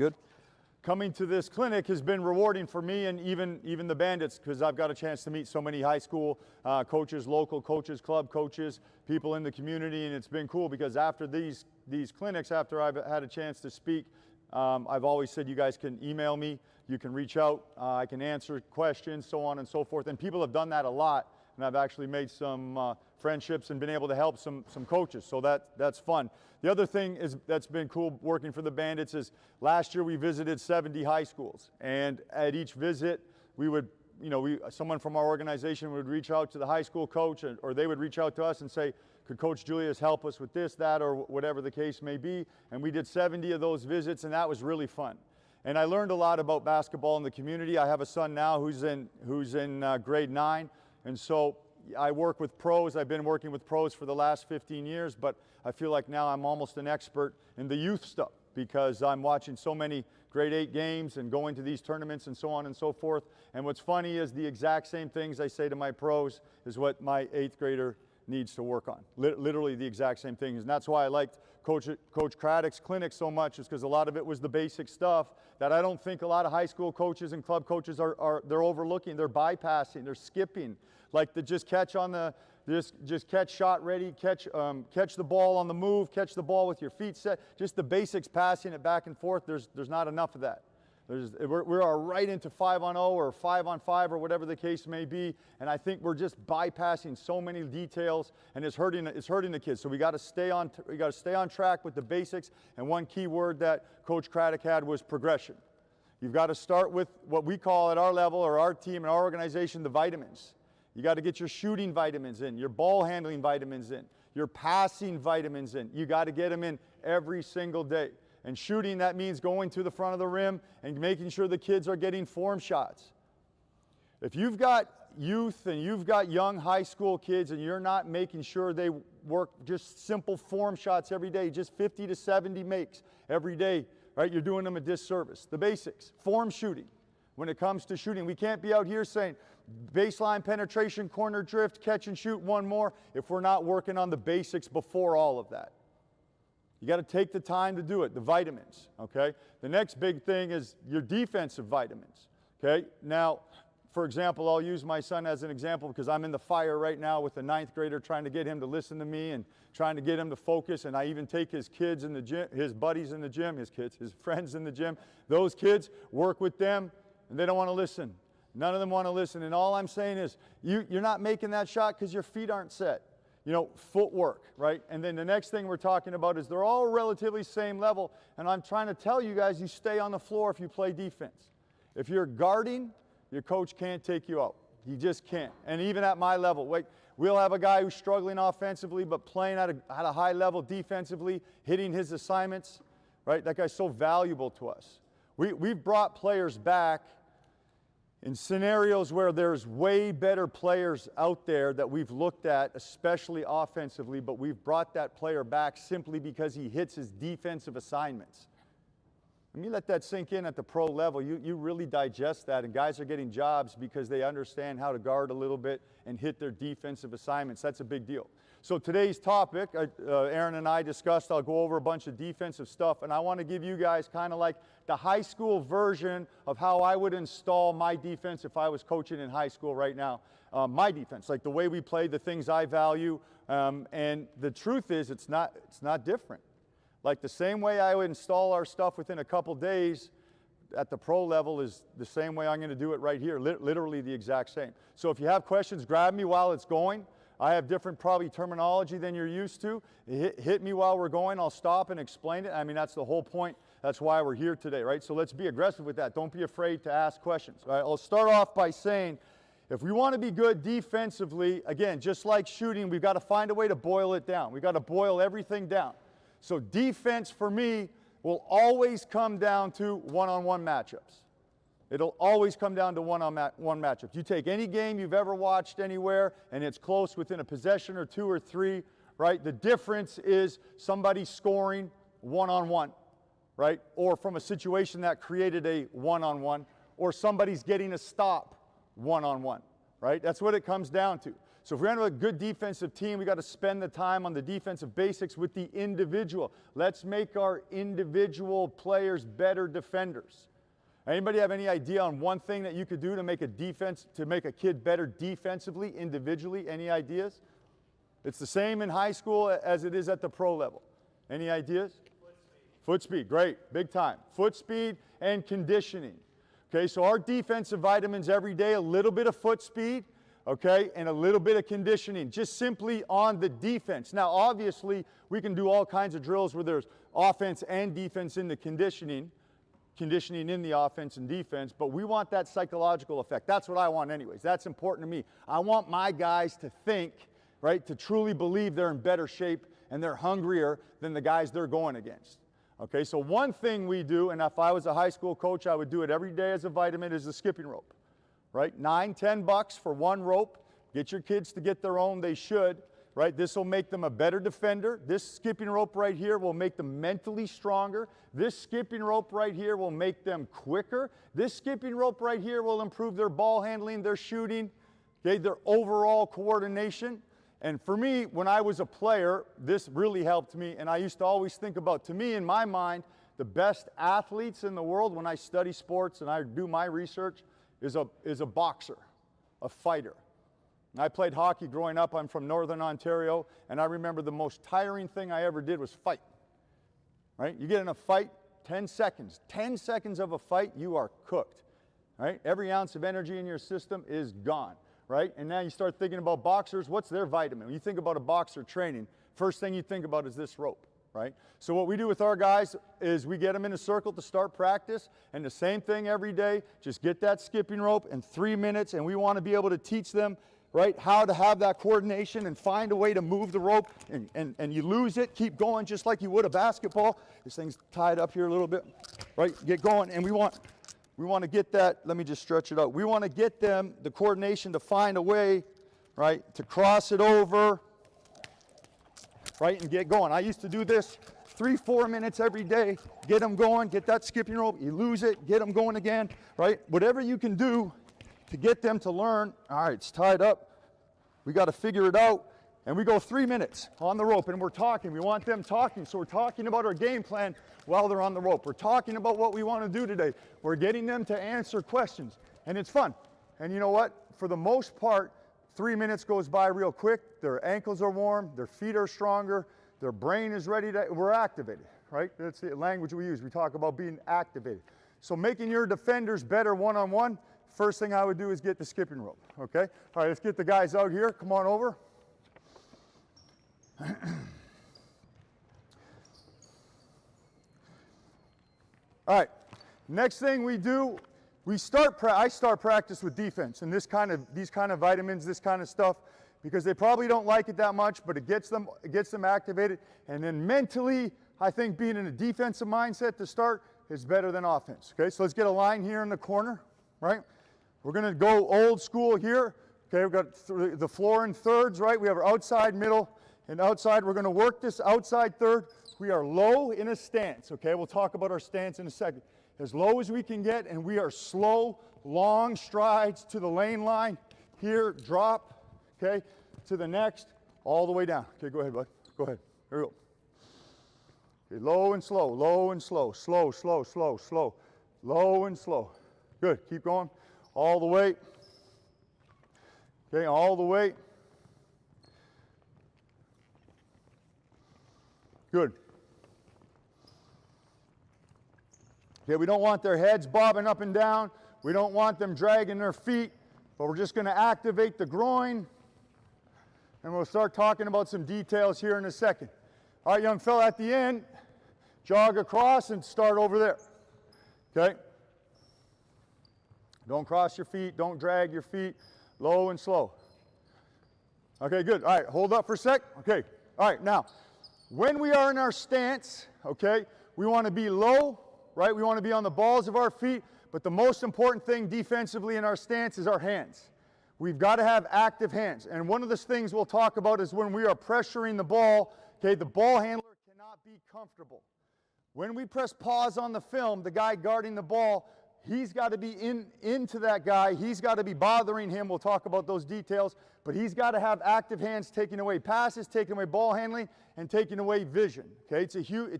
Good. Coming to this clinic has been rewarding for me and even the Bandits, because I've got a chance to meet so many high school coaches, local coaches, club coaches, people in the community, and it's been cool because after these clinics, after I've had a chance to speak, I've always said you guys can email me, you can reach out, I can answer questions, so on and so forth, and people have done that a lot, and I've actually made some friendships and been able to help some coaches, so that's fun. The other thing that's been cool working for the Bandits is last year we visited 70 high schools, and at each visit we would, someone from our organization would reach out to the high school coach, or they would reach out to us and say, could Coach Julius help us with this, that, or whatever the case may be, and we did 70 of those visits, and that was really fun. And I learned a lot about basketball in the community. I have a son now who's in grade 9, and so I work with pros. I've been working with pros for the last 15 years, but I feel like now I'm almost an expert in the youth stuff because I'm watching so many grade 8 games and going to these tournaments and so on and so forth. And what's funny is the exact same things I say to my pros is what my 8th grader needs to work on. Literally the exact same things. And that's why I liked Coach Craddock's clinic so much, is because a lot of it was the basic stuff that I don't think a lot of high school coaches and club coaches they're overlooking, they're bypassing, they're skipping. Like the just catch on the, just catch shot ready, catch the ball on the move, catch the ball with your feet set, just the basics, passing it back and forth. There's not enough of that. We're right into 5-on-0 or 5-on-5 or whatever the case may be, and I think we're just bypassing so many details, and it's hurting the kids. So we got to stay on track with the basics. And one key word that Coach Craddock had was progression. You've got to start with what we call at our level or our team and our organization the vitamins. You got to get your shooting vitamins in, your ball handling vitamins in, your passing vitamins in. You got to get them in every single day. And shooting, that means going to the front of the rim and making sure the kids are getting form shots. If you've got youth and you've got young high school kids and you're not making sure they work just simple form shots every day, just 50 to 70 makes every day, right? You're doing them a disservice. The basics, form shooting. When it comes to shooting, we can't be out here saying baseline penetration, corner drift, catch and shoot, one more, if we're not working on the basics before all of that. You got to take the time to do it, the vitamins, okay? The next big thing is your defensive vitamins, okay? Now, for example, I'll use my son as an example because I'm in the fire right now with a 9th grader trying to get him to listen to me and trying to get him to focus, and I even take his kids in the gym, his buddies in the gym, his friends in the gym. Those kids, work with them, and they don't want to listen. None of them want to listen, and all I'm saying is you're not making that shot because your feet aren't set. Footwork, right? And then the next thing we're talking about is they're all relatively same level, and I'm trying to tell you guys, you stay on the floor if you play defense. If you're guarding, your coach can't take you out. He just can't. And even at my level, we'll have a guy who's struggling offensively but playing at a high level defensively, hitting his assignments, right? That guy's so valuable to us. We've brought players back in scenarios where there's way better players out there that we've looked at, especially offensively, but we've brought that player back simply because he hits his defensive assignments. Let me let that sink in at the pro level. You really digest that, and guys are getting jobs because they understand how to guard a little bit and hit their defensive assignments. That's a big deal. So today's topic, Aaron and I discussed, I'll go over a bunch of defensive stuff, and I want to give you guys kind of like the high school version of how I would install my defense if I was coaching in high school right now. My defense, like the way we play, the things I value, and the truth is it's not different. Like the same way I would install our stuff within a couple days at the pro level is the same way I'm going to do it right here, literally the exact same. So if you have questions, grab me while it's going. I have different probably terminology than you're used to. Hit me while we're going. I'll stop and explain it. I mean, that's the whole point. That's why we're here today, right? So let's be aggressive with that. Don't be afraid to ask questions. All right, I'll start off by saying, if we want to be good defensively, again, just like shooting, we've got to find a way to boil it down. We've got to boil everything down. So defense for me will always come down to one-on-one matchups. It'll always come down to one-on-one matchups. You take any game you've ever watched anywhere, and it's close within a possession or 2 or 3, right? The difference is somebody scoring one-on-one, right? Or from a situation that created a one-on-one, or somebody's getting a stop one-on-one, right? That's what it comes down to. So if we're going to have a good defensive team, we got to spend the time on the defensive basics with the individual. Let's make our individual players better defenders. Anybody have any idea on one thing that you could do to make a kid better defensively, individually? Any ideas? It's the same in high school as it is at the pro level. Any ideas? Foot speed. Foot speed, great, big time. Foot speed and conditioning. Okay, so our defensive vitamins every day, a little bit of foot speed, okay, and a little bit of conditioning, just simply on the defense. Now, obviously, we can do all kinds of drills where there's offense and defense in the conditioning in the offense and defense, but we want that psychological effect. That's what I want anyways. That's important to me. I want my guys to think, right, to truly believe they're in better shape and they're hungrier than the guys they're going against. Okay, so one thing we do, and if I was a high school coach, I would do it every day as a vitamin, is the skipping rope, right? $9, $10 for one rope. Get your kids to get their own, they should, right? This will make them a better defender. This skipping rope right here will make them mentally stronger. This skipping rope right here will make them quicker. This skipping rope right here will improve their ball handling, their shooting, okay, their overall coordination. And for me, when I was a player, this really helped me, and I used to always think about, to me, in my mind, the best athletes in the world when I study sports and I do my research is a boxer, a fighter. I played hockey growing up. I'm from Northern Ontario, and I remember the most tiring thing I ever did was fight, right? You get in a fight, 10 seconds. 10 seconds of a fight, you are cooked, right? Every ounce of energy in your system is gone. Right? And now you start thinking about boxers, what's their vitamin? When you think about a boxer training, first thing you think about is this rope, right? So what we do with our guys is we get them in a circle to start practice, and the same thing every day, just get that skipping rope in 3 minutes, and we want to be able to teach them, right, how to have that coordination and find a way to move the rope, and you lose it, keep going just like you would a basketball. This thing's tied up here a little bit, right? Get going, and we want to get that, let me just stretch it out. We want to get them the coordination to find a way, right, to cross it over, right, and get going. I used to do this 3-4 minutes every day, get them going, get that skipping rope, you lose it, get them going again, right? Whatever you can do to get them to learn, all right, it's tied up, we got to figure it out, and we go 3 minutes on the rope, and we're talking. We want them talking, so we're talking about our game plan while they're on the rope. We're talking about what we want to do today. We're getting them to answer questions, and it's fun. And you know what? For the most part, 3 minutes goes by real quick. Their ankles are warm, their feet are stronger, their brain is ready to, we're activated, right? That's the language we use. We talk about being activated. So making your defenders better one-on-one, first thing I would do is get the skipping rope, okay? All right, let's get the guys out here. Come on over. All right, next thing we do, I start practice with defense and these kind of vitamins, this kind of stuff, because they probably don't like it that much, but it gets them activated. And then mentally, I think being in a defensive mindset to start is better than offense. Okay, so let's get a line here in the corner, right? We're going to go old school here. Okay, we've got the floor in thirds, right? We have our outside, middle, and outside. We're going to work this outside third. We are low in a stance, okay? We'll talk about our stance in a second. As low as we can get, and we are slow, long strides to the lane line. Here, drop, okay, to the next, all the way down. Okay, go ahead, bud. Go ahead. Here we go. Okay, low and slow, low and slow, slow, slow, slow, slow, low and slow. Good, keep going. All the way. Okay, all the way. Good. Okay, we don't want their heads bobbing up and down. We don't want them dragging their feet, but we're just going to activate the groin, and we'll start talking about some details here in a second. All right, young fella, at the end, jog across and start over there. Okay? Don't cross your feet. Don't drag your feet. Low and slow. Okay, good. All right, hold up for a sec. Okay. All right, now, when we are in our stance, okay, we want to be low, right? We want to be on the balls of our feet, but the most important thing defensively in our stance is our hands. We've got to have active hands. And one of the things we'll talk about is when we are pressuring the ball, okay, the ball handler cannot be comfortable. When we press pause on the film, the guy guarding the ball He's got to be into that guy. He's got to be bothering him. We'll talk about those details. But he's got to have active hands taking away passes, taking away ball handling, and taking away vision. Okay, it's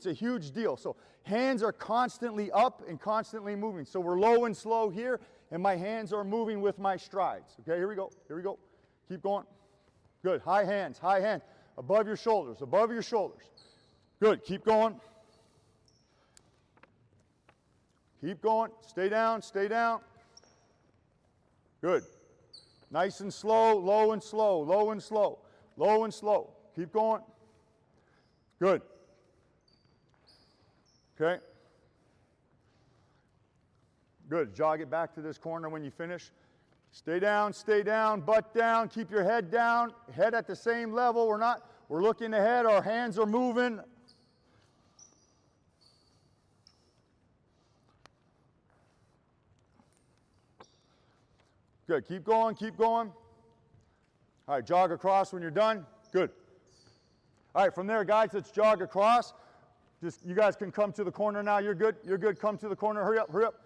a huge deal. So hands are constantly up and constantly moving. So we're low and slow here, and my hands are moving with my strides. Okay, here we go. Here we go. Keep going. Good. High hands. High hand. Above your shoulders. Above your shoulders. Good. Keep going. Keep going. Stay down. Stay down. Good. Nice and slow, low and slow, low and slow, low and slow. Keep going. Good. Okay. Good. Jog it back to this corner when you finish. Stay down, butt down. Keep your head down, head at the same level. We're looking ahead. Our hands are moving. Good. Keep going, keep going. All right, jog across when you're done. Good. All right, from there, guys, let's jog across. Just, you guys can come to the corner now. You're good. You're good. Come to the corner. Hurry up, hurry up.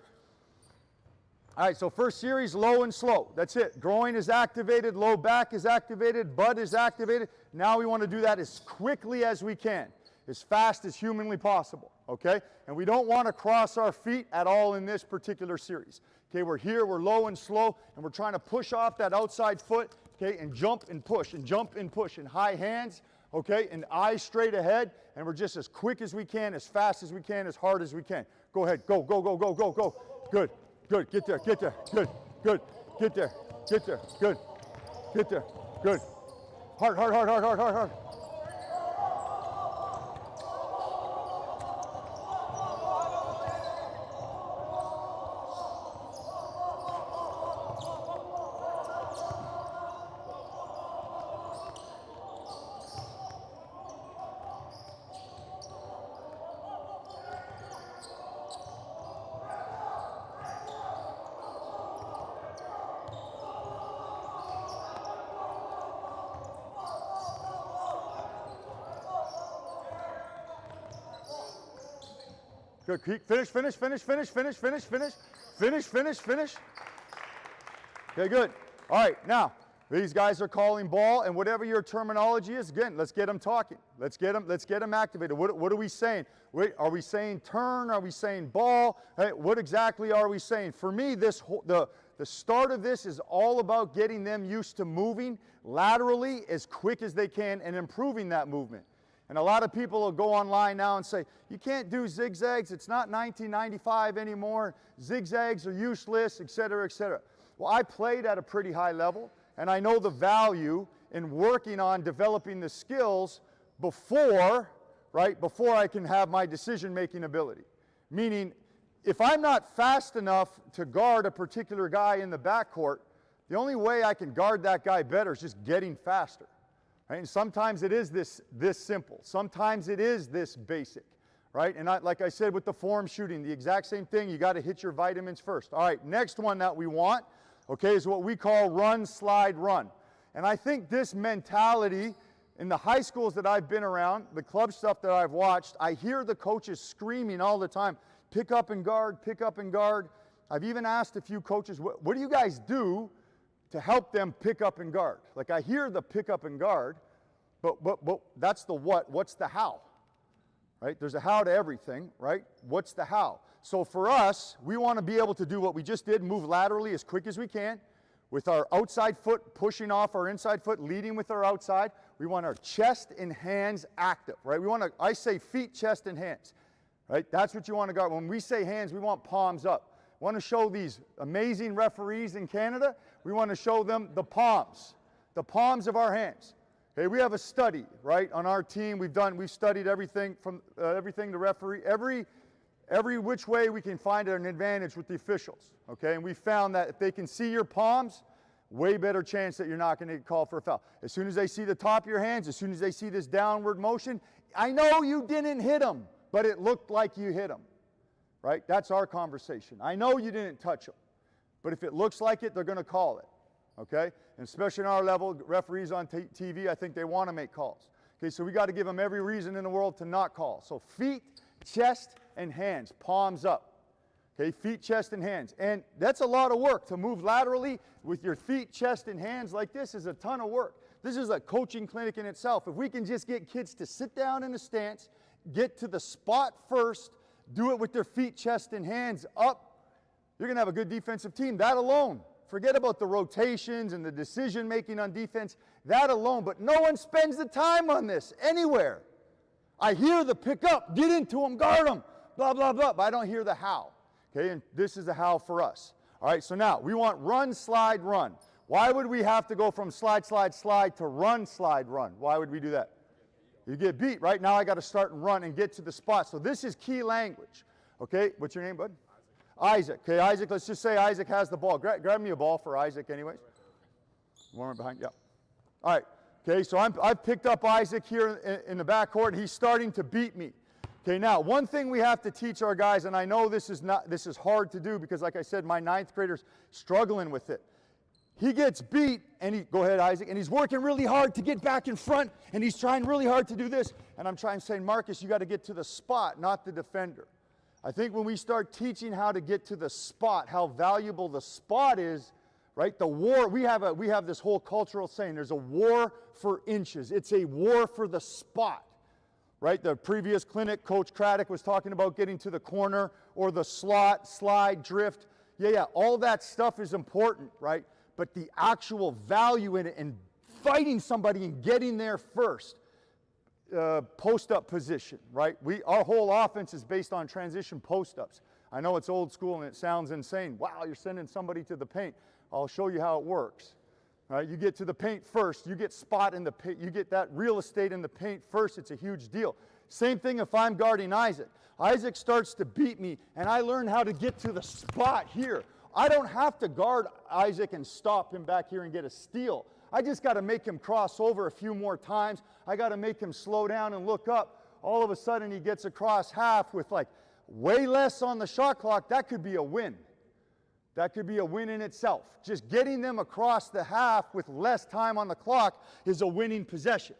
All right, so first series, low and slow. That's it. Groin is activated, low back is activated, butt is activated. Now we want to do that as quickly as we can, as fast as humanly possible, okay? And we don't want to cross our feet at all in this particular series. Okay, we're here, we're low and slow, and we're trying to push off that outside foot, okay, and jump and push, and jump and push, and high hands, okay, and eyes straight ahead, and we're just as quick as we can, as fast as we can, as hard as we can. Go ahead, go, go, go, go, go, go. Good, good, get there, good, good, get there, good, get there, good. Hard, hard, hard, hard, hard, hard, hard. Good, finish, finish, finish, finish, finish, finish, finish, finish, finish, finish. Okay, good. All right, now, these guys are calling ball, and whatever your terminology is, again, let's get them talking. Let's get them activated. What are we saying? Are we saying turn? Are we saying ball? Hey, what exactly are we saying? For me, the start of this is all about getting them used to moving laterally as quick as they can and improving that movement. And a lot of people will go online now and say, you can't do zigzags, it's not 1995 anymore, zigzags are useless, et cetera, et cetera. Well, I played at a pretty high level, and I know the value in working on developing the skills before I can have my decision-making ability. Meaning, if I'm not fast enough to guard a particular guy in the backcourt, the only way I can guard that guy better is just getting faster. Right? And sometimes it is this simple. Sometimes it is this basic, right? And like I said with the form shooting, the exact same thing. You got to hit your vitamins first. All right, next one that we want, okay, is what we call run, slide, run. And I think this mentality in the high schools that I've been around, the club stuff that I've watched, I hear the coaches screaming all the time, pick up and guard, pick up and guard. I've even asked a few coaches, what do you guys do to help them pick up and guard? Like, I hear the pick up and guard, but that's the what. What's the how? Right? There's a how to everything, right? What's the how? So for us, we want to be able to do what we just did, move laterally as quick as we can, with our outside foot pushing off our inside foot, leading with our outside. We want our chest and hands active, right? We want to, I say feet, chest, and hands, right? That's what you want to guard. When we say hands, we want palms up. We want to show these amazing referees in Canada, we want to show them the palms of our hands. Okay, we have a study, right, on our team. We've studied everything from everything to referee, every which way we can find an advantage with the officials, okay? And we found that if they can see your palms, way better chance that you're not going to get called for a foul. As soon as they see the top of your hands, as soon as they see this downward motion, I know you didn't hit them, but it looked like you hit them, right? That's our conversation. I know you didn't touch them, but if it looks like it, they're going to call it, okay? And especially in our level, referees on TV, I think they want to make calls. Okay, so we got to give them every reason in the world to not call. So feet, chest, and hands, palms up. Okay, feet, chest, and hands. And that's a lot of work. To move laterally with your feet, chest, and hands like this is a ton of work. This is a coaching clinic in itself. If we can just get kids to sit down in a stance, get to the spot first, do it with their feet, chest, and hands up, you're going to have a good defensive team. That alone. Forget about the rotations and the decision-making on defense. That alone. But no one spends the time on this anywhere. I hear the pick up, get into them, guard them, blah, blah, blah, but I don't hear the how. Okay, and this is the how for us. All right, so now we want run, slide, run. Why would we have to go from slide, slide, slide to run, slide, run? Why would we do that? You get beat, right? Now I got to start and run and get to the spot. So this is key language. Okay, what's your name, bud? Isaac. Okay, Isaac, let's just say Isaac has the ball. Grab me a ball for Isaac anyways. One right behind, yeah. All right, okay, so I've picked up Isaac here in the backcourt. He's starting to beat me. Okay, now one thing we have to teach our guys, and I know this is hard to do because like I said, my 9th grader's struggling with it. He gets beat, and go ahead, Isaac, and he's working really hard to get back in front, and he's trying really hard to do this. And I'm saying, Marcus, you got to get to the spot, not the defender. I think when we start teaching how to get to the spot, how valuable the spot is, right? The war, we have this whole cultural saying, there's a war for inches. It's a war for the spot. Right? The previous clinic, Coach Craddock was talking about getting to the corner or the slot, slide, drift. Yeah, all that stuff is important, right? But the actual value in it and fighting somebody and getting there first, post-up position, right? Our whole offense is based on transition post-ups. I know it's old school and it sounds insane. Wow, you're sending somebody to the paint. I'll show you how it works. All right, you get to the paint first, you get spot in the paint, you get that real estate in the paint first, it's a huge deal. Same thing if I'm guarding Isaac. Isaac starts to beat me and I learn how to get to the spot here. I don't have to guard Isaac and stop him back here and get a steal. I just got to make him cross over a few more times. I got to make him slow down and look up. All of a sudden he gets across half with like way less on the shot clock. That could be a win. That could be a win in itself. Just getting them across the half with less time on the clock is a winning possession,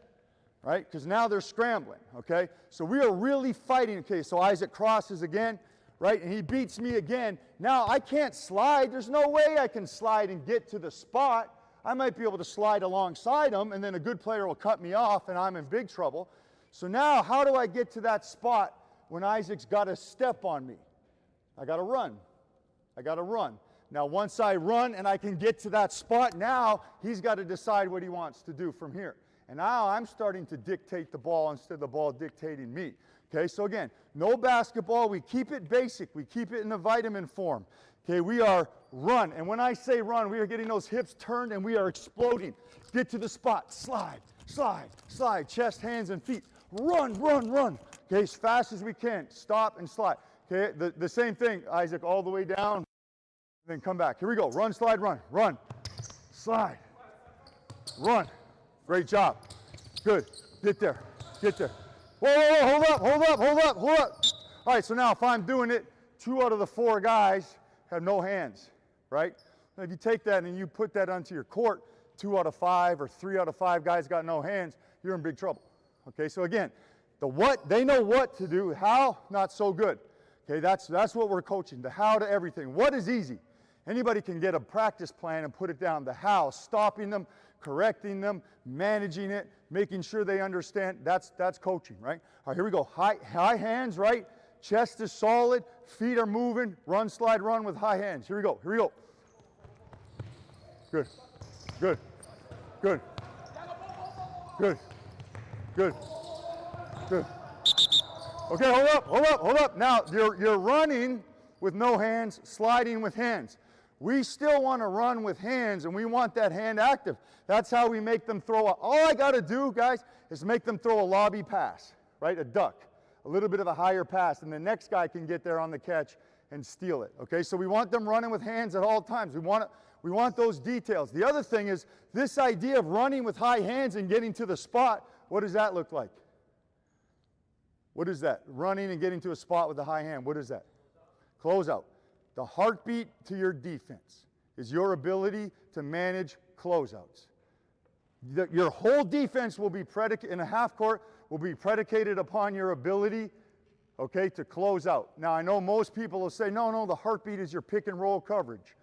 right? Because now they're scrambling, okay? So we are really fighting. Okay, so Isaac crosses again, right? And he beats me again. Now I can't slide. There's no way I can slide and get to the spot. I might be able to slide alongside him, and then a good player will cut me off, and I'm in big trouble. So now how do I get to that spot when Isaac's got a step on me? I got to run. I got to run. Now, once I run and I can get to that spot, now he's got to decide what he wants to do from here. And now I'm starting to dictate the ball instead of the ball dictating me. Okay, so again, no basketball. We keep it basic. We keep it in the vitamin form. Okay, we are run. And when I say run, we are getting those hips turned and we are exploding. Get to the spot. Slide, slide, slide. Chest, hands, and feet. Run, run, run. Okay, as fast as we can. Stop and slide. Okay, the same thing, Isaac, all the way down. Then come back. Here we go. Run, slide, run. Run. Slide. Run. Great job. Good. Get there. Get there. Whoa, whoa, whoa. Hold up, hold up, hold up, hold up. All right, so now if I'm doing it, 2 out of the 4 guys have no hands, right? Now if you take that and you put that onto your court, 2 out of 5 or 3 out of 5 guys got no hands, you're in big trouble. Okay, so again, the what, they know what to do. How, not so good. Okay, that's what we're coaching, the how to everything. What is easy? Anybody can get a practice plan and put it down. The how, stopping them, correcting them, managing it, making sure they understand. That's coaching, right? All right, here we go. High hands, right? Chest is solid, feet are moving. Run, slide, run with high hands. Here we go. Here we go. Good. Good. Good. Good. Good. Good. Okay, hold up, hold up, hold up. Now, you're running with no hands, sliding with hands. We still want to run with hands, and we want that hand active. That's how we make them throw. All I got to do, guys, is make them throw a lobby pass, right? A duck, a little bit of a higher pass, and the next guy can get there on the catch and steal it, okay? So we want them running with hands at all times. We want those details. The other thing is this idea of running with high hands and getting to the spot, what does that look like? What is that? Running and getting to a spot with a high hand. What is that? Closeout. The heartbeat to your defense is your ability to manage closeouts. Your whole defense will be predicated, in a half court, will be predicated upon your ability okay, to close out. Now, I know most people will say, no, the heartbeat is your pick and roll coverage.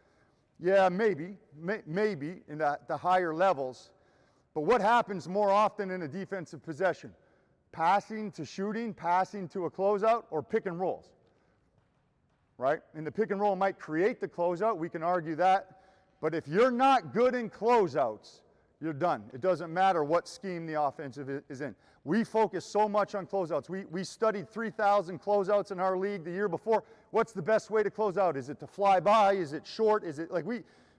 Yeah, maybe in the higher levels. But what happens more often in a defensive possession? Passing to shooting, passing to a closeout, or pick and rolls, right? And the pick and roll might create the closeout. We can argue that. But if you're not good in closeouts, you're done. It doesn't matter what scheme the offensive is in. We focus so much on closeouts. We studied 3,000 closeouts in our league the year before. What's the best way to close out? Is it to fly by? Is it short? Is it like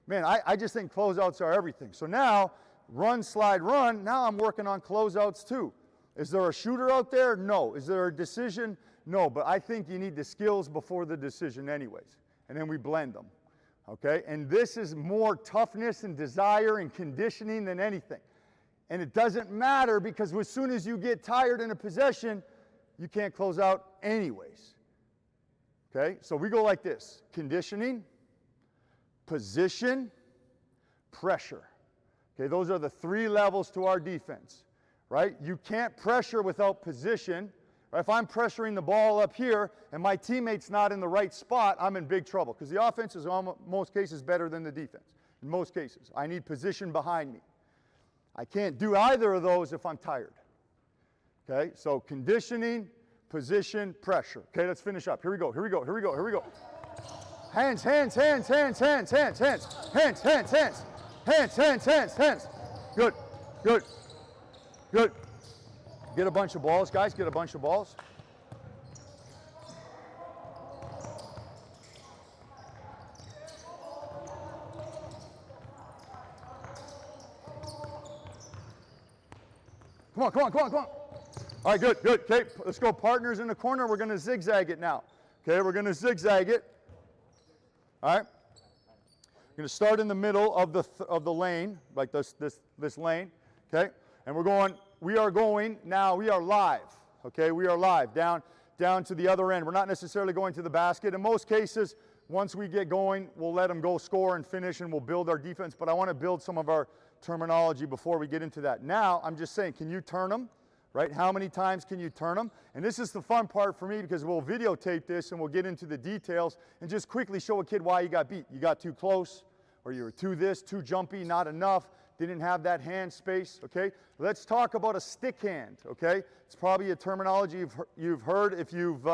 I just think closeouts are everything. So now, run, slide, run, now I'm working on closeouts too. Is there a shooter out there? No. Is there a decision? No. But I think you need the skills before the decision anyways. And then we blend them. Okay? And this is more toughness and desire and conditioning than anything. And it doesn't matter because as soon as you get tired in a possession, you can't close out anyways. Okay? So we go like this. Conditioning, position, pressure. Okay, those are the 3 levels to our defense, right? You can't pressure without position. Right? If I'm pressuring the ball up here and my teammate's not in the right spot, I'm in big trouble because the offense is in most cases better than the defense. In most cases. I need position behind me. I can't do either of those if I'm tired. Okay, so conditioning, position, pressure. Okay, let's finish up. Here we go. Hands. Good. Get a bunch of balls, guys. Get a bunch of balls. Come on. All right, good. Okay, let's go partners in the corner. We're going to zigzag it now. Okay, we're going to zigzag it. All right. We're going to start in the middle of the lane, like this lane, okay? And we are live, okay? We are live, down to the other end. We're not necessarily going to the basket. In most cases, once we get going, we'll let them go score and finish, and we'll build our defense. But I want to build some of our terminology before we get into that. Now, I'm just saying, can you turn them? Right? How many times can you turn them? And this is the fun part for me because we'll videotape this and we'll get into the details and just quickly show a kid why you got beat. You got too close, or you were too jumpy, not enough, didn't have that hand space, okay? Let's talk about a stick hand, okay? It's probably a terminology you've heard if you've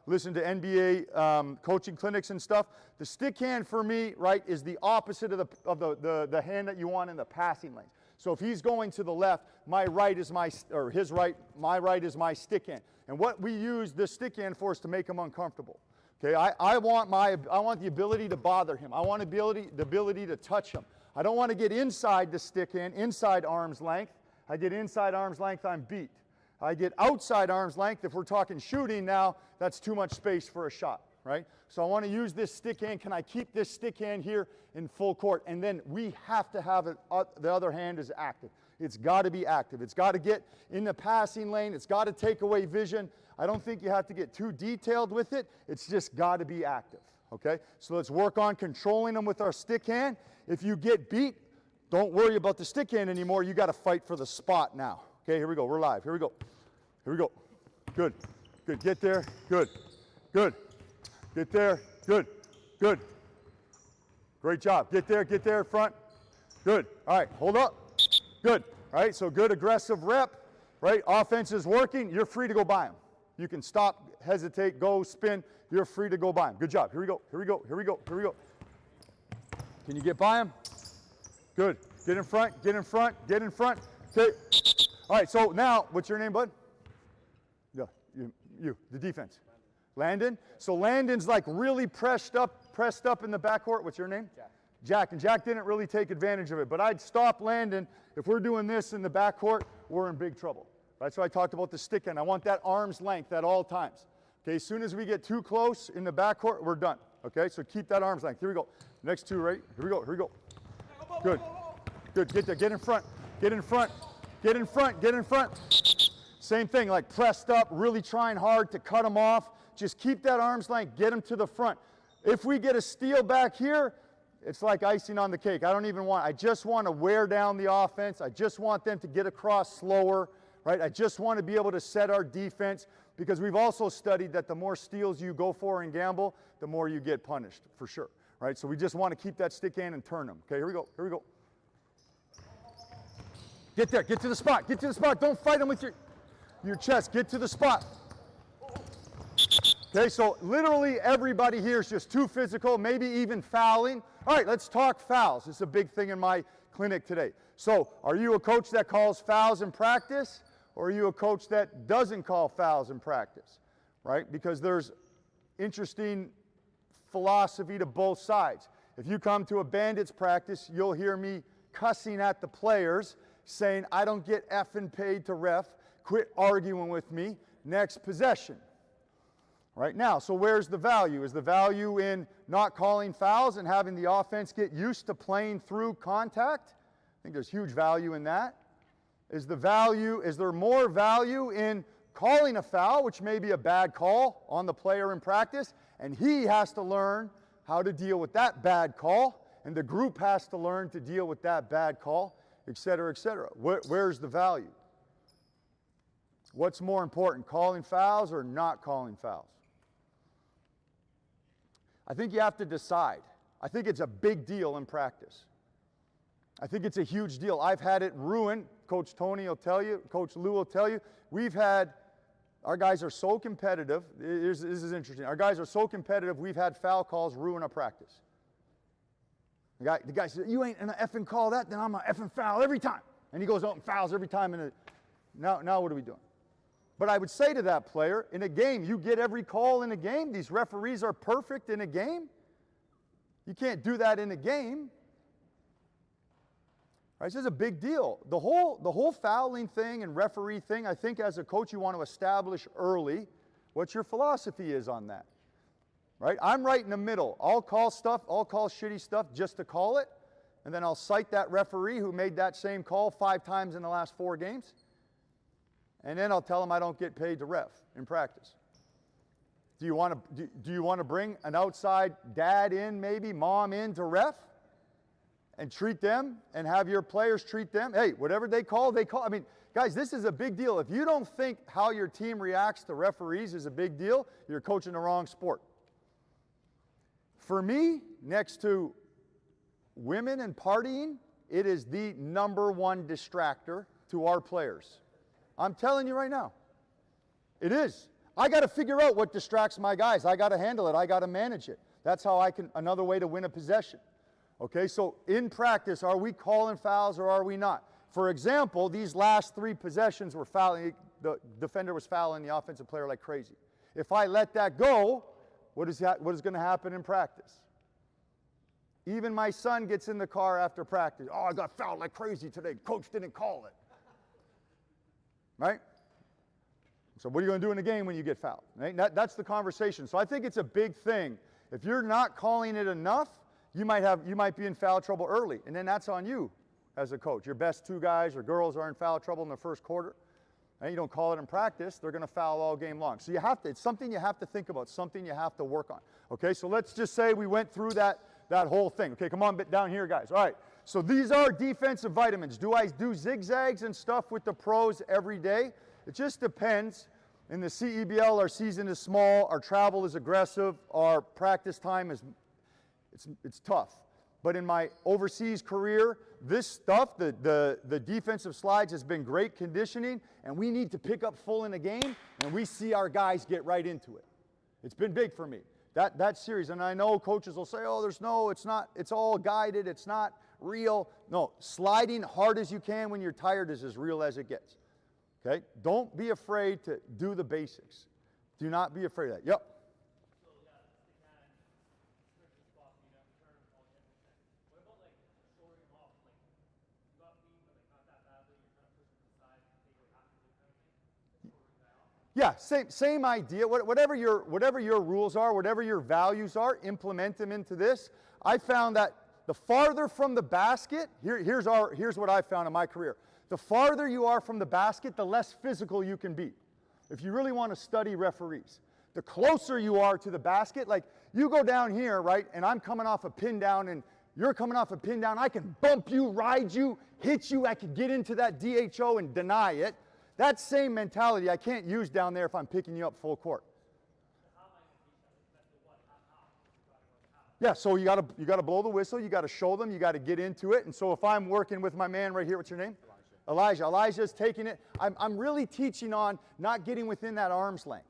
listened to NBA coaching clinics and stuff. The stick hand for me, right, is the opposite of the hand that you want in the passing lanes. So if he's going to the left, my right is my right is my stick hand. And what we use this stick hand for is to make him uncomfortable. Okay, I want the ability to bother him. I want the ability to touch him. I don't want to get inside the stick hand, inside arm's length. I get inside arm's length, I'm beat. I get outside arm's length, if we're talking shooting now, that's too much space for a shot, right? So I want to use this stick hand. Can I keep this stick hand here in full court? And then we have to have it, the other hand is active. It's got to be active. It's got to get in the passing lane. It's got to take away vision. I don't think you have to get too detailed with it. It's just got to be active, okay? So let's work on controlling them with our stick hand. If you get beat, don't worry about the stick hand anymore. You got to fight for the spot now. Okay, here we go. We're live. Here we go. Good. Get there. Good. Get there. Good. Great job. Get there, front. Good. All right, hold up. Good. All right, so good aggressive rep, right? Offense is working. You're free to go by him. You can stop, hesitate, go, spin. You're free to go by him. Good job. Here we go. Can you get by him? Good. Get in front. Okay. All right, so now, what's your name, bud? Yeah, you, the defense. Landon. So Landon's like really pressed up in the backcourt. What's your name? Jack. And Jack didn't really take advantage of it. But I'd stop Landon. If we're doing this in the backcourt, we're in big trouble. That's why I talked about the stick end. I want that arm's length at all times. Okay, as soon as we get too close in the backcourt, we're done. Okay, so keep that arm's length. Here we go. Next two, right? Here we go. Good. Get there. Get in front. Same thing, like pressed up, really trying hard to cut them off. Just keep that arm's length. Get them to the front. If we get a steal back here, it's like icing on the cake. I just want to wear down the offense. I just want them to get across slower, right? I just want to be able to set our defense. because we've also studied that the more steals you go for and gamble, the more you get punished, for sure. Right? So we just want to keep that stick in and turn them. Okay, here we go. Here we go. Get there. Get to the spot. Get to the spot. Don't fight them with your chest. Get to the spot. Okay, so literally everybody here is just too physical, maybe even fouling. All right, let's talk fouls. It's a big thing in my clinic today. So are you a coach that calls fouls in practice, or are you a coach that doesn't call fouls in practice? Right? Because there's interesting philosophy to both sides. If you come to a Bandits practice, you'll hear me cussing at the players, saying, I don't get effing paid to ref, quit arguing with me, next possession. Right now, so where's the value? Is the value in not calling fouls and having the offense get used to playing through contact? I think there's huge value in that. Is there more value in calling a foul, which may be a bad call on the player in practice, and he has to learn how to deal with that bad call, and the group has to learn to deal with that bad call, et cetera, et cetera. Where's the value? What's more important, calling fouls or not calling fouls? I think you have to decide. I think it's a big deal in practice. I think it's a huge deal. I've had it ruin. Coach Tony will tell you, Coach Lou will tell you, our guys are so competitive. This is interesting. Our guys are so competitive, we've had foul calls ruin a practice. The guy says, you ain't gonna effing call that, then I'm gonna effing foul every time. And he goes out and fouls every time. Now what are we doing? But I would say to that player, in a game, you get every call in a game. These referees are perfect in a game. You can't do that in a game. Right, this is a big deal. The whole fouling thing and referee thing, I think as a coach you want to establish early what your philosophy is on that. Right? I'm right in the middle. I'll call shitty stuff just to call it, and then I'll cite that referee who made that same call 5 times in the last 4 games. And then I'll tell them I don't get paid to ref in practice. Do you want to bring an outside dad in, maybe mom in to ref, and treat them, and have your players treat them? Hey, whatever they call, they call. I mean, guys, this is a big deal. If you don't think how your team reacts to referees is a big deal, you're coaching the wrong sport. For me, next to women and partying, it is the #1 distractor to our players. I'm telling you right now, it is. I got to figure out what distracts my guys. I got to handle it. I got to manage it. That's how another way to win a possession. Okay, so in practice, are we calling fouls or are we not? For example, these last 3 possessions were fouling. The defender was fouling the offensive player like crazy. If I let that go, what is going to happen in practice? Even my son gets in the car after practice. Oh, I got fouled like crazy today. Coach didn't call it. Right? So what are you going to do in the game when you get fouled? Right? That's the conversation. So I think it's a big thing. If you're not calling it enough, you might be in foul trouble early, and then that's on you as a coach. Your best 2 guys or girls are in foul trouble in the first quarter, and you don't call it in practice, they're going to foul all game long. So it's something you have to think about, something you have to work on. Okay, so let's just say we went through that whole thing. Okay, come on down here, guys. All right. So these are defensive vitamins. Do I do zigzags and stuff with the pros every day? It just depends. In the CEBL, our season is small, our travel is aggressive, our practice time is it's tough. But in my overseas career, this stuff, the defensive slides has been great conditioning, and we need to pick up full in a game, and we see our guys get right into it. It's been big for me. That series, and I know coaches will say, oh, it's all guided, it's not real. No, sliding hard as you can when you're tired is as real as it gets. Okay? Don't be afraid to do the basics. Do not be afraid of that. Yep. Yeah, same idea. Whatever your rules are, whatever your values are, implement them into this. I found that the farther from the basket, here's what I found in my career. The farther you are from the basket, the less physical you can be. If you really want to study referees, the closer you are to the basket, like you go down here, right, and I'm coming off a pin down and you're coming off a pin down, I can bump you, ride you, hit you, I can get into that DHO and deny it. That same mentality I can't use down there if I'm picking you up full court. Yeah, so you gotta blow the whistle, you gotta show them, you gotta get into it. And so if I'm working with my man right here, what's your name? Elijah. Elijah's taking it. I'm really teaching on not getting within that arm's length.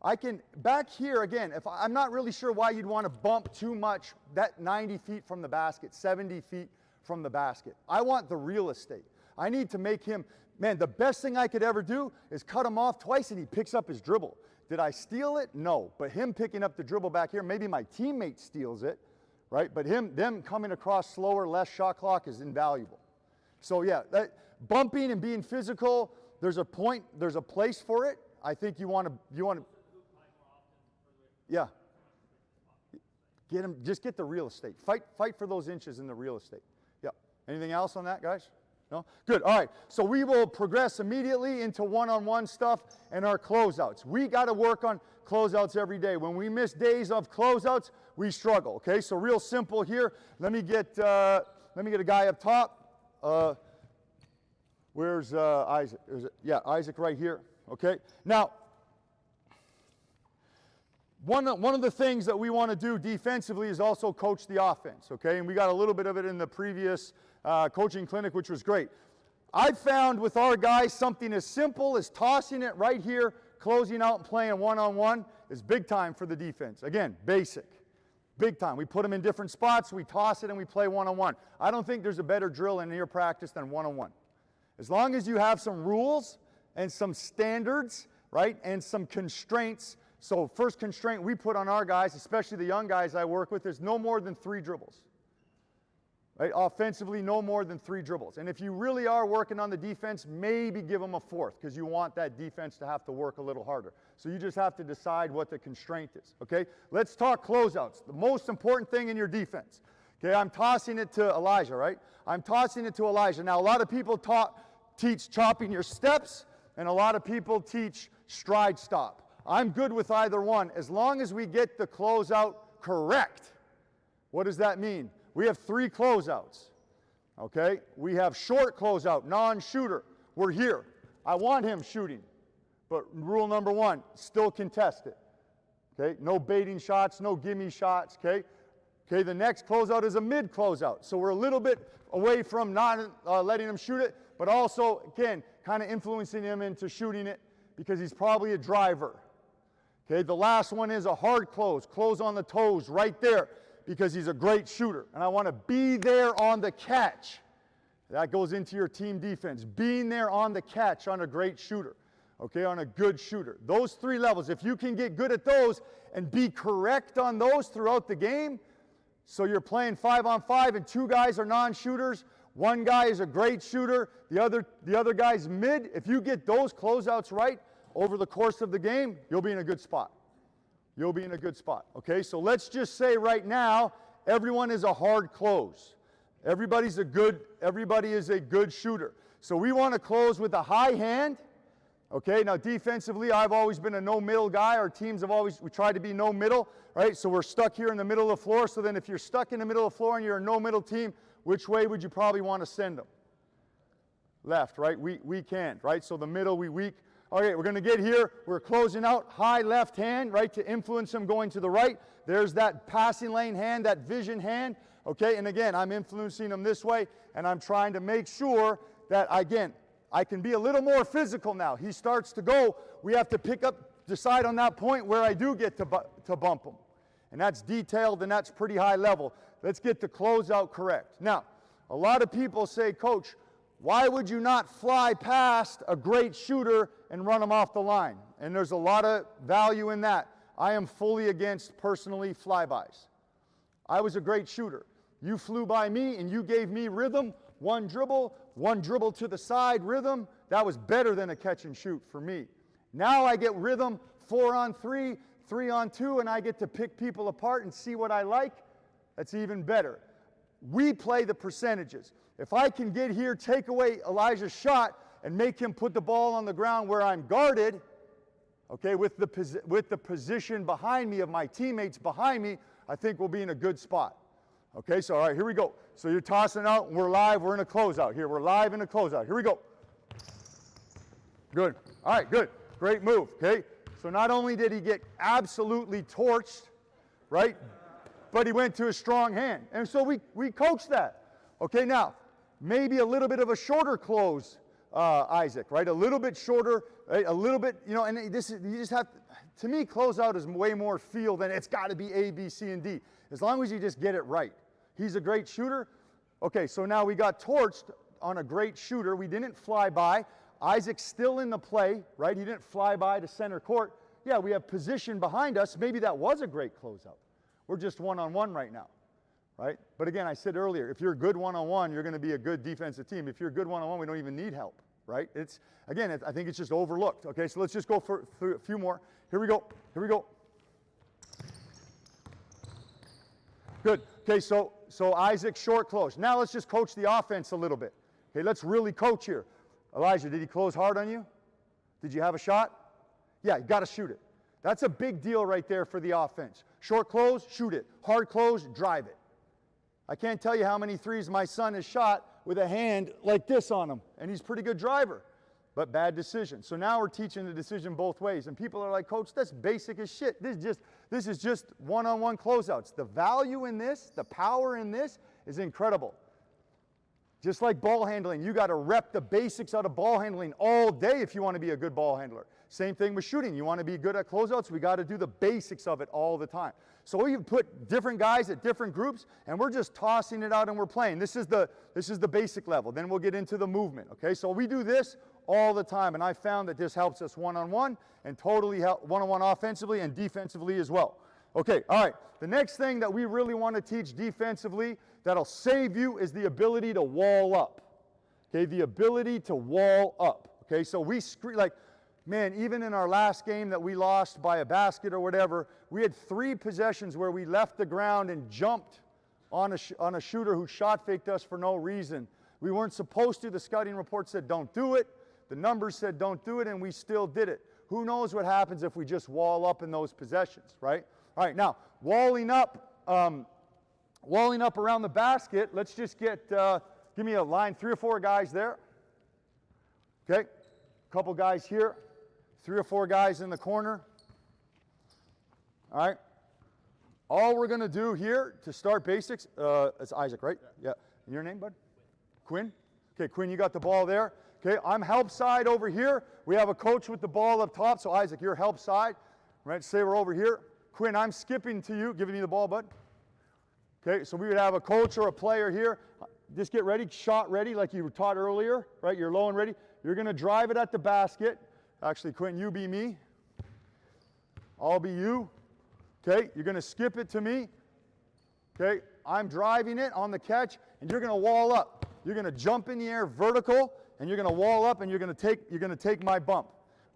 I can, back here again, if I'm not really sure why you'd want to bump too much, that 90 feet from the basket, 70 feet from the basket. I want the real estate. I need to make him, man, the best thing I could ever do is cut him off twice and he picks up his dribble. Did I steal it? No. But him picking up the dribble back here, maybe my teammate steals it, right? But them coming across slower, less shot clock is invaluable. So yeah, bumping and being physical, there's a point, there's a place for it. I think you want to, yeah. Get him, just get the real estate. Fight for those inches in the real estate. Yeah. Anything else on that, guys? No? Good. All right. So we will progress immediately into one-on-one stuff and our closeouts. We got to work on closeouts every day. When we miss days of closeouts, we struggle. Okay. So real simple here. Let me get a guy up top. Where's Isaac? Yeah, Isaac right here. Okay. Now, one of the things that we want to do defensively is also coach the offense, okay? And we got a little bit of it in the previous coaching clinic, which was great. I found with our guys something as simple as tossing it right here, closing out and playing one-on-one is big time for the defense. Again, basic, big time. We put them in different spots, we toss it, and we play one-on-one. I don't think there's a better drill in your practice than one-on-one. As long as you have some rules and some standards, right, and some constraints. So first constraint we put on our guys, especially the young guys I work with, is no more than 3 dribbles. Right? Offensively, no more than 3 dribbles. And if you really are working on the defense, maybe give them a 4th because you want that defense to have to work a little harder. So you just have to decide what the constraint is, okay? Let's talk closeouts, the most important thing in your defense. Okay, I'm tossing it to Elijah, right? I'm tossing it to Elijah. Now, a lot of people teach chopping your steps, and a lot of people teach stride stop. I'm good with either one as long as we get the closeout correct. What does that mean? We have 3 closeouts, okay? We have short closeout, non-shooter. We're here. I want him shooting, but rule number 1, still contest it, okay? No baiting shots, no gimme shots, okay? Okay, the next closeout is a mid closeout. So we're a little bit away from not letting him shoot it, but also, again, kind of influencing him into shooting it because he's probably a driver. Okay, the last one is a hard close on the toes right there because he's a great shooter. And I want to be there on the catch. That goes into your team defense. Being there on the catch on a great shooter. Okay, on a good shooter. Those 3 levels, if you can get good at those and be correct on those throughout the game, so you're playing 5-on-5 and 2 guys are non-shooters, 1 guy is a great shooter, the other guy's mid. If you get those closeouts right over the course of the game, you'll be in a good spot. You'll be in a good spot. Okay, so let's just say right now, everyone is a hard close. Everybody is a good shooter. So we want to close with a high hand. Okay, now defensively, I've always been a no middle guy. Our teams we tried to be no middle, right? So we're stuck here in the middle of the floor. So then if you're stuck in the middle of the floor and you're a no middle team, which way would you probably want to send them? Left, right? We can't, right? So the middle, we weak. Okay, we're going to get here. We're closing out high left hand, right, to influence him going to the right. There's that passing lane hand, that vision hand. Okay, and again, I'm influencing him this way, and I'm trying to make sure that, again, I can be a little more physical now. He starts to go. We have to decide on that point where I do get to bump him. And that's detailed, and that's pretty high level. Let's get the closeout correct. Now, a lot of people say, Coach, why would you not fly past a great shooter and run him off the line? And there's a lot of value in that. I am fully against, personally, flybys. I was a great shooter. You flew by me and you gave me rhythm, one dribble to the side, rhythm. That was better than a catch and shoot for me. Now I get rhythm, 4-on-3, 3-on-2, and I get to pick people apart and see what I like. That's even better. We play the percentages. If I can get here, take away Elijah's shot, and make him put the ball on the ground where I'm guarded, okay, with the position behind me of my teammates behind me, I think we'll be in a good spot. Okay, so all right, here we go. So you're tossing out, and we're live, we're in a closeout here. We're live in a closeout. Here we go. Good. All right, good. Great move, okay? So not only did he get absolutely torched, right, but he went to a strong hand. And so we coached that. Okay, now, maybe a little bit of a shorter close, Isaac, right? A little bit shorter, right? A little bit, you know, and this is, you just have to me, closeout is way more feel than it's got to be A, B, C, and D. As long as you just get it right. He's a great shooter. Okay, so now we got torched on a great shooter. We didn't fly by. Isaac's still in the play, right? He didn't fly by to center court. Yeah, we have position behind us. Maybe that was a great closeout. We're just one-on-one right now, right? But again, I said earlier, if you're good one-on-one, you're going to be a good defensive team. If you're good one-on-one, we don't even need help, right? It's, again, I think it's just overlooked. Okay, so let's just go for a few more. Here we go. Here we go. Good. Okay, so Isaac short close. Now let's just coach the offense a little bit. Okay, let's really coach here. Elijah, did he close hard on you? Did you have a shot? Yeah, you got to shoot it. That's a big deal right there for the offense. Short close, shoot it. Hard close, drive it. I can't tell you how many threes my son has shot with a hand like this on him, and he's a pretty good driver, but bad decision. So now we're teaching the decision both ways, and people are like, Coach, that's basic as shit. This is just one-on-one closeouts. The value in this, the power in this is incredible. Just like ball handling, you got to rep the basics out of ball handling all day if you want to be a good ball handler. Same thing with shooting. You want to be good at closeouts, we got to do the basics of it all the time. So we put different guys at different groups, and we're just tossing it out and we're playing. This is the basic level. Then we'll get into the movement, okay? So we do this all the time, and I found that this helps us one-on-one and totally help one-on-one offensively and defensively as well. Okay, all right. The next thing that we really want to teach defensively that'll save you is the ability to wall up. Okay, the ability to wall up. Okay, so we screen, like, man, even in our last game that we lost by a basket or whatever, we had 3 possessions where we left the ground and jumped on a shooter who shot faked us for no reason. We weren't supposed to. The scouting report said don't do it. The numbers said don't do it, and we still did it. Who knows what happens if we just wall up in those possessions, right? All right, now, walling up around the basket, let's just get, give me a line, 3 or 4 guys there. Okay, a couple guys here, 3 or 4 guys in the corner. All right, all we're going to do here to start basics, it's Isaac, right? Yeah. And your name, bud? Quinn? Okay, Quinn, you got the ball there. Okay, I'm help side over here. We have a coach with the ball up top, so Isaac, you're help side. Right, say we're over here. Quinn, I'm skipping to you, giving you the ball, bud. Okay, so we would have a coach or a player here. Just get ready, shot ready like you were taught earlier, right? You're low and ready. You're going to drive it at the basket. Actually, Quinn, you be me. I'll be you. Okay, you're going to skip it to me. Okay, I'm driving it on the catch, and you're going to wall up. You're going to jump in the air vertical, and you're going to wall up, and you're going to take my bump.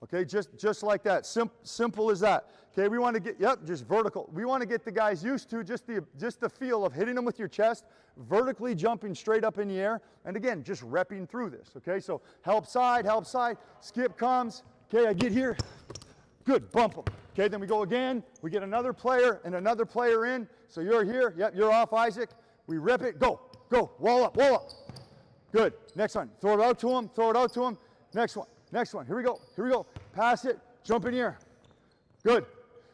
Okay, just like that. Simple as that. Okay, we want to get, yep, just vertical. We want to get the guys used to just the feel of hitting them with your chest, vertically jumping straight up in the air, and again, just repping through this. Okay, so help side, skip comes. Okay, I get here. Good, bump them. Okay, then we go again. We get another player and another player in. So you're here. Yep, you're off, Isaac. We rep it. Go, wall up. Good. Next one. Throw it out to him. Next one. Here we go. Pass it. Jump in here. Good.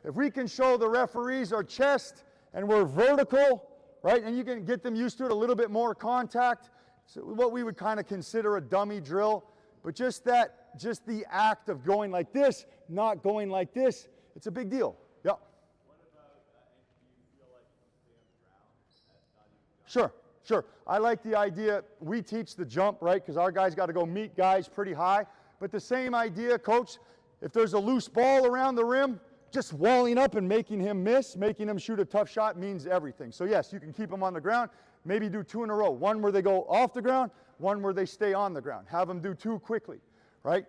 If we can show the referees our chest and we're vertical, right, and you can get them used to it, a little bit more contact, so what we would kind of consider a dummy drill, but just the act of going like this, not going like this, it's a big deal. Yeah. What about, do you feel like you can stay on the ground? Sure. I like the idea, we teach the jump, right, because our guys got to go meet guys pretty high, but the same idea, coach, if there's a loose ball around the rim, just walling up and making him miss, making him shoot a tough shot means everything. So yes, you can keep them on the ground, maybe do 2 in a row, one where they go off the ground, one where they stay on the ground. Have them do 2 quickly, right?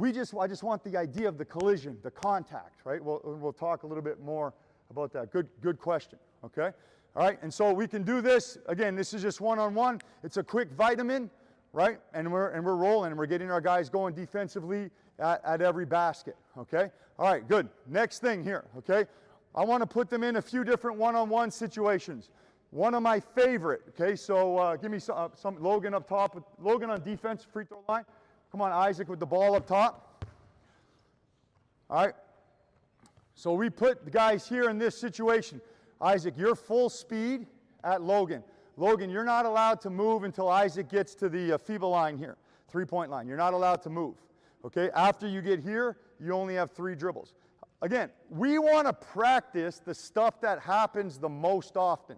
I just want the idea of the collision, the contact, right? We'll talk a little bit more about that. Good question, okay? All right, and so we can do this. Again, this is just one-on-one. It's a quick vitamin, right? And we're rolling, and we're getting our guys going defensively at every basket, okay? All right, good. Next thing here, okay? I want to put them in a few different one-on-one situations. One of my favorite, okay? So give me some Logan up top. Logan on defense, free throw line. Come on, Isaac, with the ball up top. All right. So we put the guys here in this situation. Isaac, you're full speed at Logan. Logan, you're not allowed to move until Isaac gets to the FIBA line here, three-point line. You're not allowed to move. Okay, after you get here, you only have 3 dribbles. Again, we want to practice the stuff that happens the most often.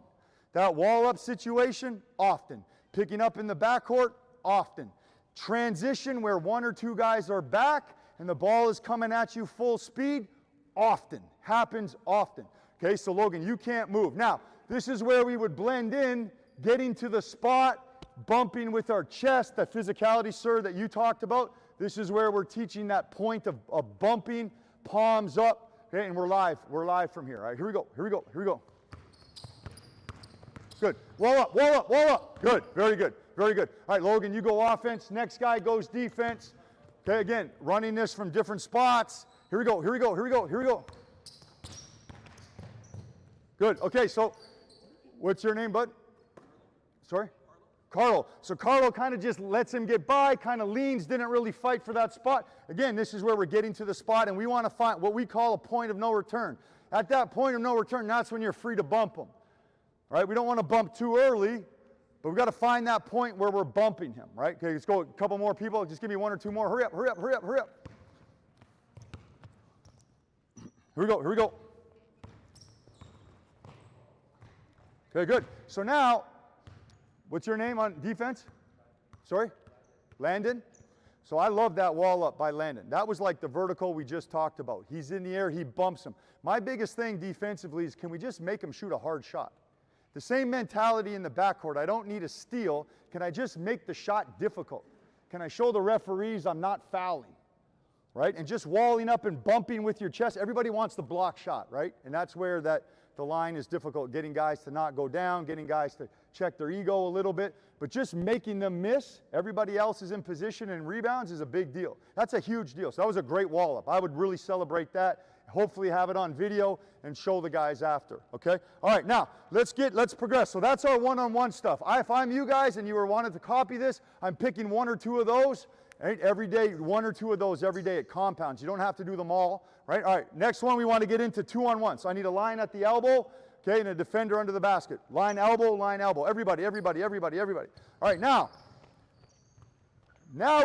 That wall-up situation, often. Picking up in the backcourt, often. Transition where 1 or 2 guys are back and the ball is coming at you full speed, often. Happens often. Okay, so Logan, you can't move. Now, this is where we would blend in, getting to the spot, bumping with our chest, that physicality, sir, that you talked about. This is where we're teaching that point of bumping, palms up, okay, and we're live from here. All right, here we go, here we go, here we go. Good, wall up, wall up, wall up. Good, very good, very good. All right, Logan, you go offense, next guy goes defense. Okay, again, running this from different spots. Here we go, here we go, here we go, here we go. Good, okay, so what's your name, bud? Sorry? Carlo. So Carlo kind of just lets him get by, kind of leans, didn't really fight for that spot. Again, this is where we're getting to the spot, and we want to find what we call a point of no return. At that point of no return, that's when you're free to bump them. All right, we don't want to bump too early, but we've got to find that point where we're bumping him, right? Okay, let's go a couple more people. Just give me 1 or 2 more. Hurry up, hurry up, hurry up, hurry up. Here we go, here we go. Okay, good. So now, what's your name on defense? Sorry? Landon? So I love that wall up by Landon. That was like the vertical we just talked about. He's in the air, he bumps him. My biggest thing defensively is, can we just make him shoot a hard shot? The same mentality in the backcourt. I don't need a steal. Can I just make the shot difficult? Can I show the referees I'm not fouling? Right? And just walling up and bumping with your chest. Everybody wants the block shot, right? And that's where the line is difficult, getting guys to not go down, getting guys to check their ego a little bit, but just making them miss, everybody else is in position and rebounds is a big deal. That's a huge deal. So that was a great wall up. I would really celebrate that, hopefully have it on video and show the guys after, okay? All right, now, let's progress. So that's our one-on-one stuff. If I'm you guys and you were wanted to copy this, I'm picking 1 or 2 of those, right? Every day, 1 or 2 of those every day at compounds. You don't have to do them all, right? All right, next one we want to get into 2-on-1. So I need a line at the elbow, okay, and a defender under the basket. Line, elbow, everybody, everybody, everybody, everybody. All right, now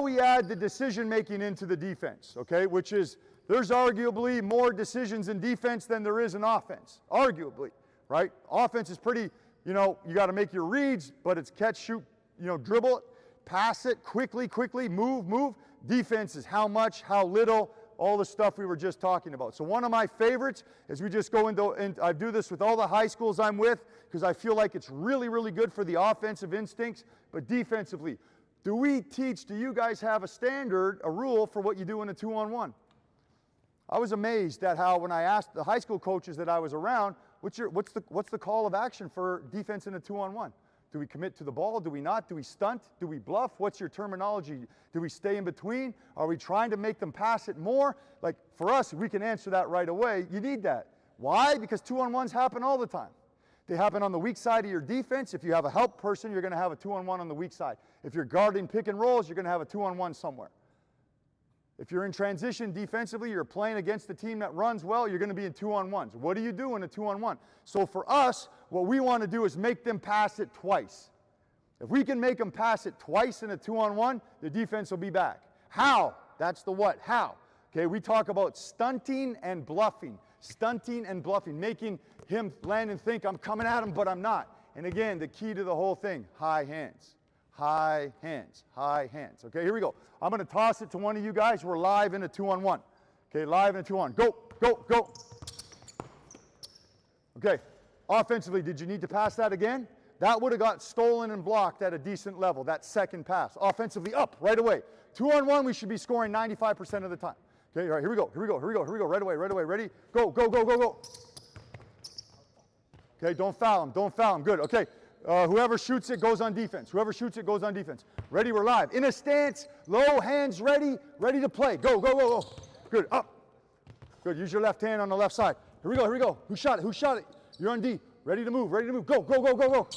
we add the decision-making into the defense, okay, which is, there's arguably more decisions in defense than there is in offense, arguably, right? Offense is pretty, you got to make your reads, but it's catch, shoot, dribble it, pass it, quickly, move. Defense is how much, how little, all the stuff we were just talking about. So one of my favorites is we just go into, and I do this with all the high schools I'm with, because I feel like it's really, really good for the offensive instincts, but defensively, do you guys have a standard, a rule for what you do in a 2-on-1? I was amazed at how, when I asked the high school coaches that I was around, what's the call of action for defense in a 2-on-1? Do we commit to the ball? Do we not? Do we stunt? Do we bluff? What's your terminology? Do we stay in between? Are we trying to make them pass it more? Like, for us, we can answer that right away. You need that. Why? Because 2-on-1s happen all the time. They happen on the weak side of your defense. If you have a help person, you're going to have a 2-on-1 on the weak side. If you're guarding pick and rolls, you're going to have a 2-on-1 somewhere. If you're in transition defensively, you're playing against the team that runs well, you're going to be in 2-on-1s. What do you do in a 2-on-1? So for us, what we want to do is make them pass it twice. If we can make them pass it twice in a 2-on-1, the defense will be back. How? That's the what. How? Okay, we talk about stunting and bluffing. Stunting and bluffing, making him land and think, I'm coming at him, but I'm not. And again, the key to the whole thing, high hands. High hands, high hands. Okay, here we go. I'm going to toss it to one of you guys. We're live in a 2-on-1. Okay, live in a 2-on. Go, go, go. Okay, offensively, did you need to pass that again? That would have got stolen and blocked at a decent level, that second pass. Offensively, up right away. 2-on-1, we should be scoring 95% of the time. Okay, all right, here we go, here we go, here we go, here we go. Right away, ready? Go, go, go, go, go. Okay, don't foul him, good. Okay. Whoever shoots it goes on defense. Whoever shoots it goes on defense. Ready, we're live. In a stance, low, hands ready to play. Go, go, go, go. Good, up. Good, use your left hand on the left side. Here we go, here we go. Who shot it? You're on D. Ready to move. Go, go, go, go, go.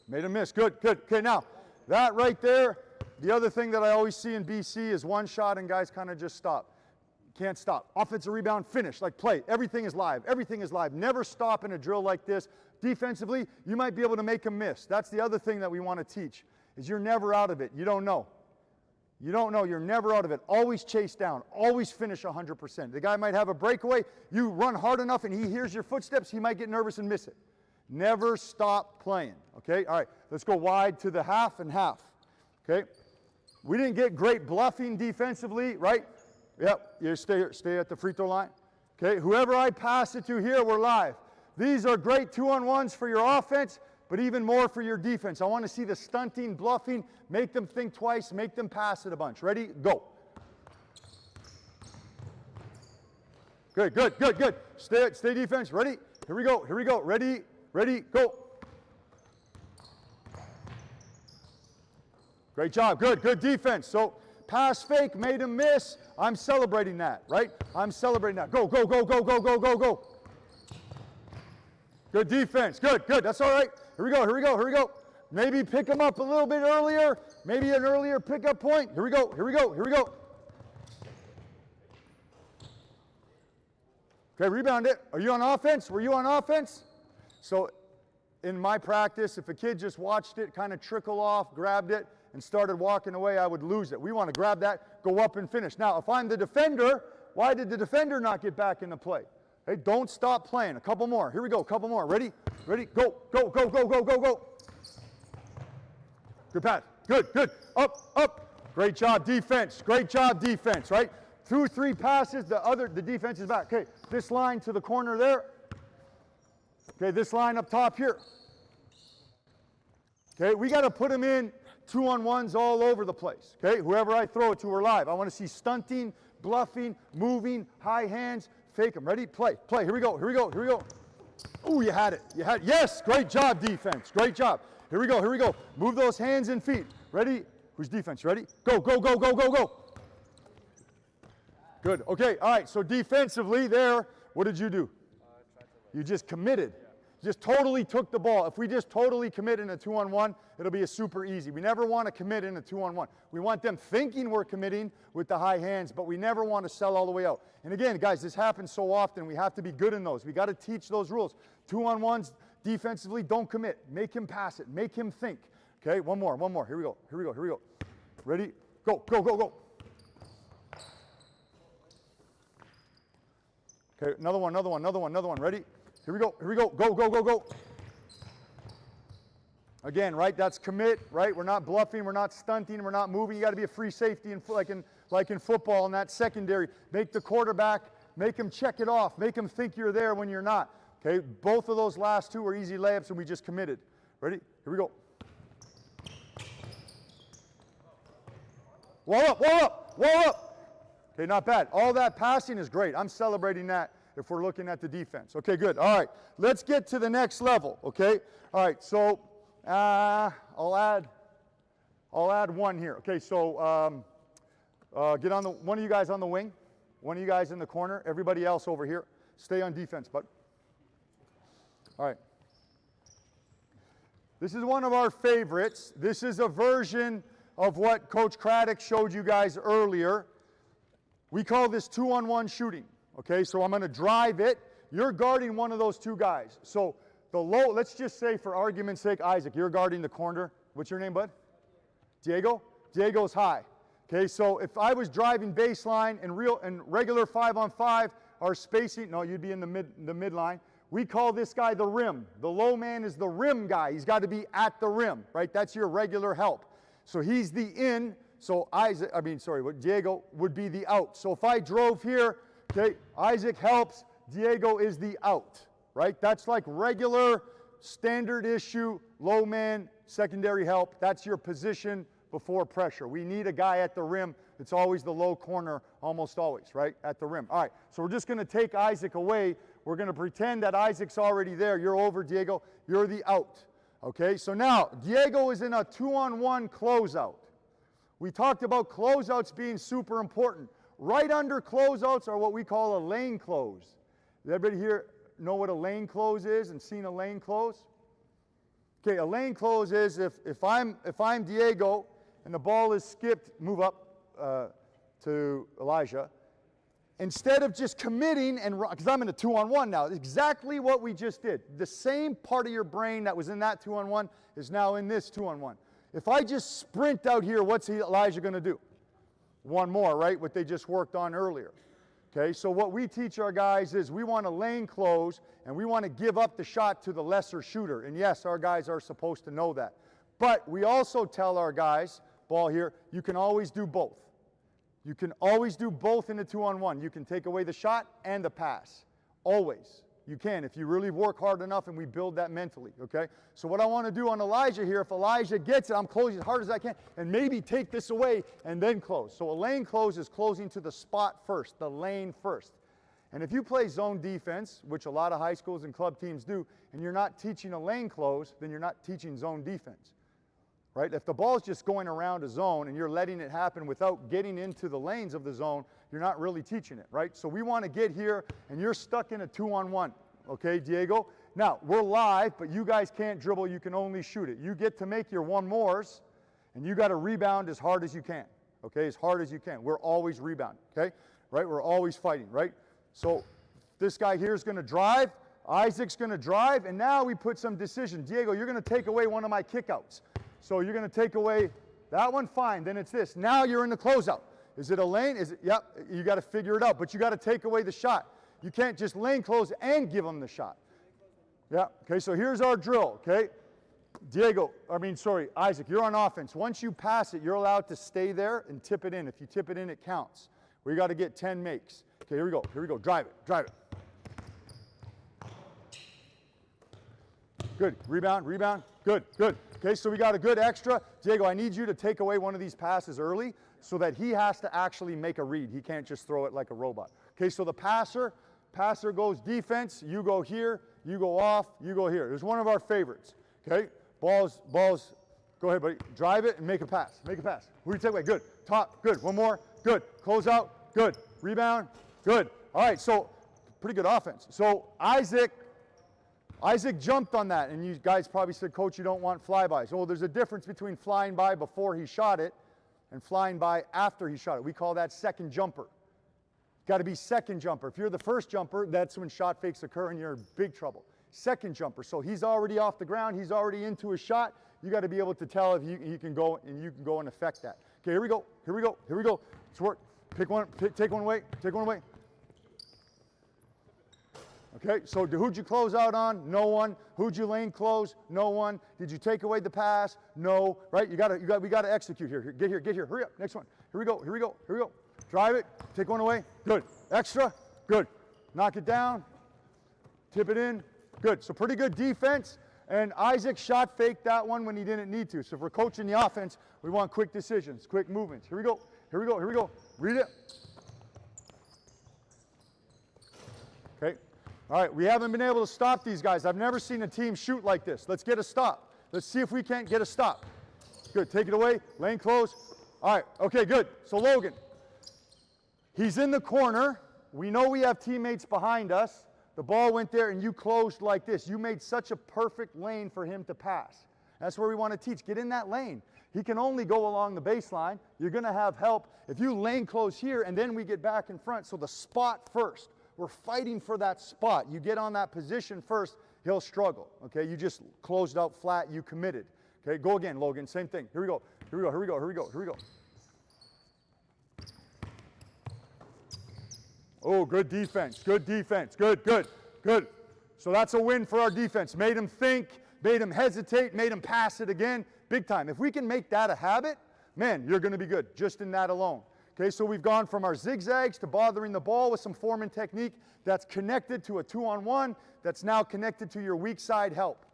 Made a miss, good. Okay, now, that right there, The other thing that I always see in BC is one shot and guys kind of just stop. Can't stop. Offensive rebound, finish, like play. Everything is live. Everything is live. Never stop in a drill like this. Defensively, you might be able to make a miss. That's the other thing that we want to teach, is you're never out of it. You don't know. You don't know. You're never out of it. Always chase down. Always finish 100%. The guy might have a breakaway. You run hard enough and he hears your footsteps. He might get nervous and miss it. Never stop playing. Okay? All right. Let's go wide to the half and half. Okay? We didn't get great bluffing defensively, right? Yep, you stay at the free throw line. Okay, whoever I pass it to here, we're live. These are great 2-on-1s for your offense, but even more for your defense. I want to see the stunting, bluffing, make them think twice, make them pass it a bunch. Ready? Go. Good, good, good, good. Stay defense. Ready? Here we go, here we go. Ready, ready, go. Great job, good, good defense. So, pass fake, made him miss. I'm celebrating that, right? I'm celebrating that. Go, go, go, go, go, go, go, go. Good defense. Good, good. That's all right. Here we go, here we go, here we go. Maybe pick him up a little bit earlier. Maybe an earlier pickup point. Here we go, here we go, here we go. Okay, rebound it. Are you on offense? Were you on offense? So in my practice, if a kid just watched it kind of trickle off, grabbed it, and started walking away, I would lose it. We want to grab that, go up and finish. Now, if I'm the defender, why did the defender not get back into play? Hey, don't stop playing. A couple more. Here we go, a couple more. Ready? Ready? Go, go, go, go, go, go, go. Good pass. Good, good. Up, up. Great job, defense. Great job, defense, right? 2 or 3 passes, the defense is back. Okay, this line to the corner there. Okay, this line up top here. Okay, we got to put them in 2-on-1s all over the place. Okay, whoever I throw it to, we're live. I want to see stunting, bluffing, moving, high hands, fake them. Ready? Play, play. Here we go, here we go, here we go. Ooh, you had it. You had it. Yes, great job, defense. Great job. Here we go, here we go. Move those hands and feet. Ready? Who's defense? Ready? Go, go, go, go, go, go. Good. Okay, all right. So defensively there, what did you do? You just committed. Just totally took the ball. If we just totally commit in a 2-on-1, it'll be a super easy. We never want to commit in a 2-on-1. We want them thinking we're committing with the high hands, but we never want to sell all the way out. And again, guys, this happens so often. We have to be good in those. We got to teach those rules. 2-on-1s, defensively, don't commit. Make him pass it. Make him think. Okay, one more, one more. Here we go, here we go, here we go. Ready? Go, go, go, go. Okay, another one, another one, another one, another one. Ready? Here we go, here we go. Go, go, go, go. Again, right, that's commit, right? We're not bluffing, we're not stunting, we're not moving. You got to be a free safety like in football in that secondary. Make the quarterback, make him check it off. Make him think you're there when you're not. Okay, both of those last two are easy layups and we just committed. Ready? Here we go. Wall up, wall up, wall up. Okay, not bad. All that passing is great. I'm celebrating that if we're looking at the defense. Okay, good. All right, let's get to the next level, okay? All right, so I'll add one here. Okay, so get on one of you guys on the wing, one of you guys in the corner, everybody else over here. Stay on defense, bud. All right. This is one of our favorites. This is a version of what Coach Craddock showed you guys earlier. We call this 2-on-1 shooting. Okay, so I'm going to drive it. You're guarding one of those two guys. So the low, let's just say for argument's sake, Isaac, you're guarding the corner. What's your name, bud? Diego? Diego's high. Okay, so if I was driving baseline and regular 5-on-5, our spacing, no, you'd be in the midline. We call this guy the rim. The low man is the rim guy. He's got to be at the rim, right? That's your regular help. So he's the in. So Diego would be the out. So if I drove here, okay, Isaac helps, Diego is the out, right? That's like regular, standard issue, low man, secondary help. That's your position before pressure. We need a guy at the rim. It's always the low corner, almost always, right? At the rim. All right, so we're just going to take Isaac away. We're going to pretend that Isaac's already there. You're over, Diego. You're the out. Okay, so now Diego is in a 2-on-1 closeout. We talked about closeouts being super important. Right under closeouts are what we call a lane close. Does everybody here know what a lane close is and seen a lane close? Okay, a lane close is if I'm Diego and the ball is skipped, move up to Elijah. Instead of just committing and run, because I'm in a 2-on-1 now, exactly what we just did. The same part of your brain that was in that 2-on-1 is now in this 2-on-1. If I just sprint out here, what's Elijah going to do? One more, right? What they just worked on earlier. Okay, so what we teach our guys is we want to lane close and we want to give up the shot to the lesser shooter. And yes, our guys are supposed to know that. But we also tell our guys, ball here, you can always do both. You can always do both in a 2-on-1. You can take away the shot and the pass. Always. You can if you really work hard enough and we build that mentally, okay? So what I want to do on Elijah here, if Elijah gets it, I'm closing as hard as I can and maybe take this away and then close. So a lane close is closing to the spot first, the lane first. And if you play zone defense, which a lot of high schools and club teams do, and you're not teaching a lane close, then you're not teaching zone defense. Right? If the ball's just going around a zone and you're letting it happen without getting into the lanes of the zone, you're not really teaching it, right? So we want to get here and you're stuck in a 2-on-1, okay, Diego? Now, we're live, but you guys can't dribble, you can only shoot it. You get to make your one-mores and you got to rebound as hard as you can, okay, as hard as you can. We're always rebounding, okay? Right? We're always fighting, right? So this guy here is going to drive, Isaac's going to drive, and now we put some decision. Diego, you're going to take away one of my kickouts. So you're going to take away that one, fine, then it's this. Now you're in the closeout. Is it a lane? Is it, yep, you got to figure it out, but you got to take away the shot. You can't just lane close and give them the shot. Yeah, okay, so here's our drill, okay? Isaac, you're on offense. Once you pass it, you're allowed to stay there and tip it in. If you tip it in, it counts. We got to get 10 makes. Okay, here we go, drive it. Good, rebound, good. Okay, so we got a good extra. Diego, I need you to take away one of these passes early so that he has to actually make a read. He can't just throw it like a robot. Okay, so the passer goes defense, you go here, you go off, you go here. It's one of our favorites. Okay, balls, go ahead, buddy. Drive it and make a pass. Who do you take away? Good. Top, good. One more, good. Close out, good. Rebound, good. All right, so pretty good offense. So Isaac jumped on that, and you guys probably said, Coach, you don't want flybys. Well, there's a difference between flying by before he shot it and flying by after he shot it. We call that second jumper. Got to be second jumper. If you're the first jumper, that's when shot fakes occur and you're in big trouble. Second jumper. So he's already off the ground. He's already into a shot. You got to be able to tell if he can go, and you can go and affect that. Okay, here we go. Let's work. Take one away. Okay, so who'd you close out on? No one. Who'd you lane close? No one. Did you take away the pass? No. Right? We gotta execute here. Get here. Hurry up. Next one. Here we go. Drive it. Take one away. Good. Extra. Good. Knock it down. Tip it in. Good. So pretty good defense. And Isaac shot faked that one when he didn't need to. So if we're coaching the offense, we want quick decisions, quick movements. Here we go. Read it. Okay. All right, we haven't been able to stop these guys. I've never seen a team shoot like this. Let's get a stop. Let's see if we can't get a stop. Good, take it away, lane close. All right, okay, good. So Logan, he's in the corner. We know we have teammates behind us. The ball went there and you closed like this. You made such a perfect lane for him to pass. That's where we want to teach. Get in that lane. He can only go along the baseline. You're going to have help. If you lane close here and then we get back in front, so the spot first. We're fighting for that spot. You get on that position first, he'll struggle. Okay, you just closed out flat, you committed. Okay, go again, Logan, same thing. Here we go. Oh, good defense. Good. So that's a win for our defense. Made him think, made him hesitate, made him pass it again. Big time. If we can make that a habit, man, you're going to be good just in that alone. Okay, so we've gone from our zigzags to bothering the ball with some form and technique that's connected to a 2-on-1 that's now connected to your weak side help.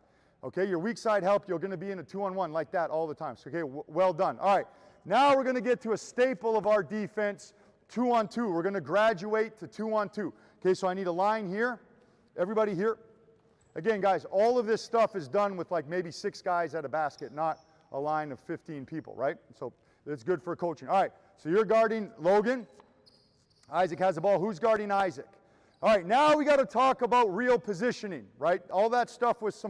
Okay, your weak side help, you're going to be in a 2-on-1 like that all the time. So, okay, well done. All right, now we're going to get to a staple of our defense, 2-on-2. We're going to graduate to 2-on-2. Okay, so I need a line here. Everybody here. Again, guys, all of this stuff is done with like maybe 6 guys at a basket, not a line of 15 people, right? So it's good for coaching. All right. So you're guarding Logan. Isaac has the ball. Who's guarding Isaac? All right, now we got to talk about real positioning, right? All that stuff was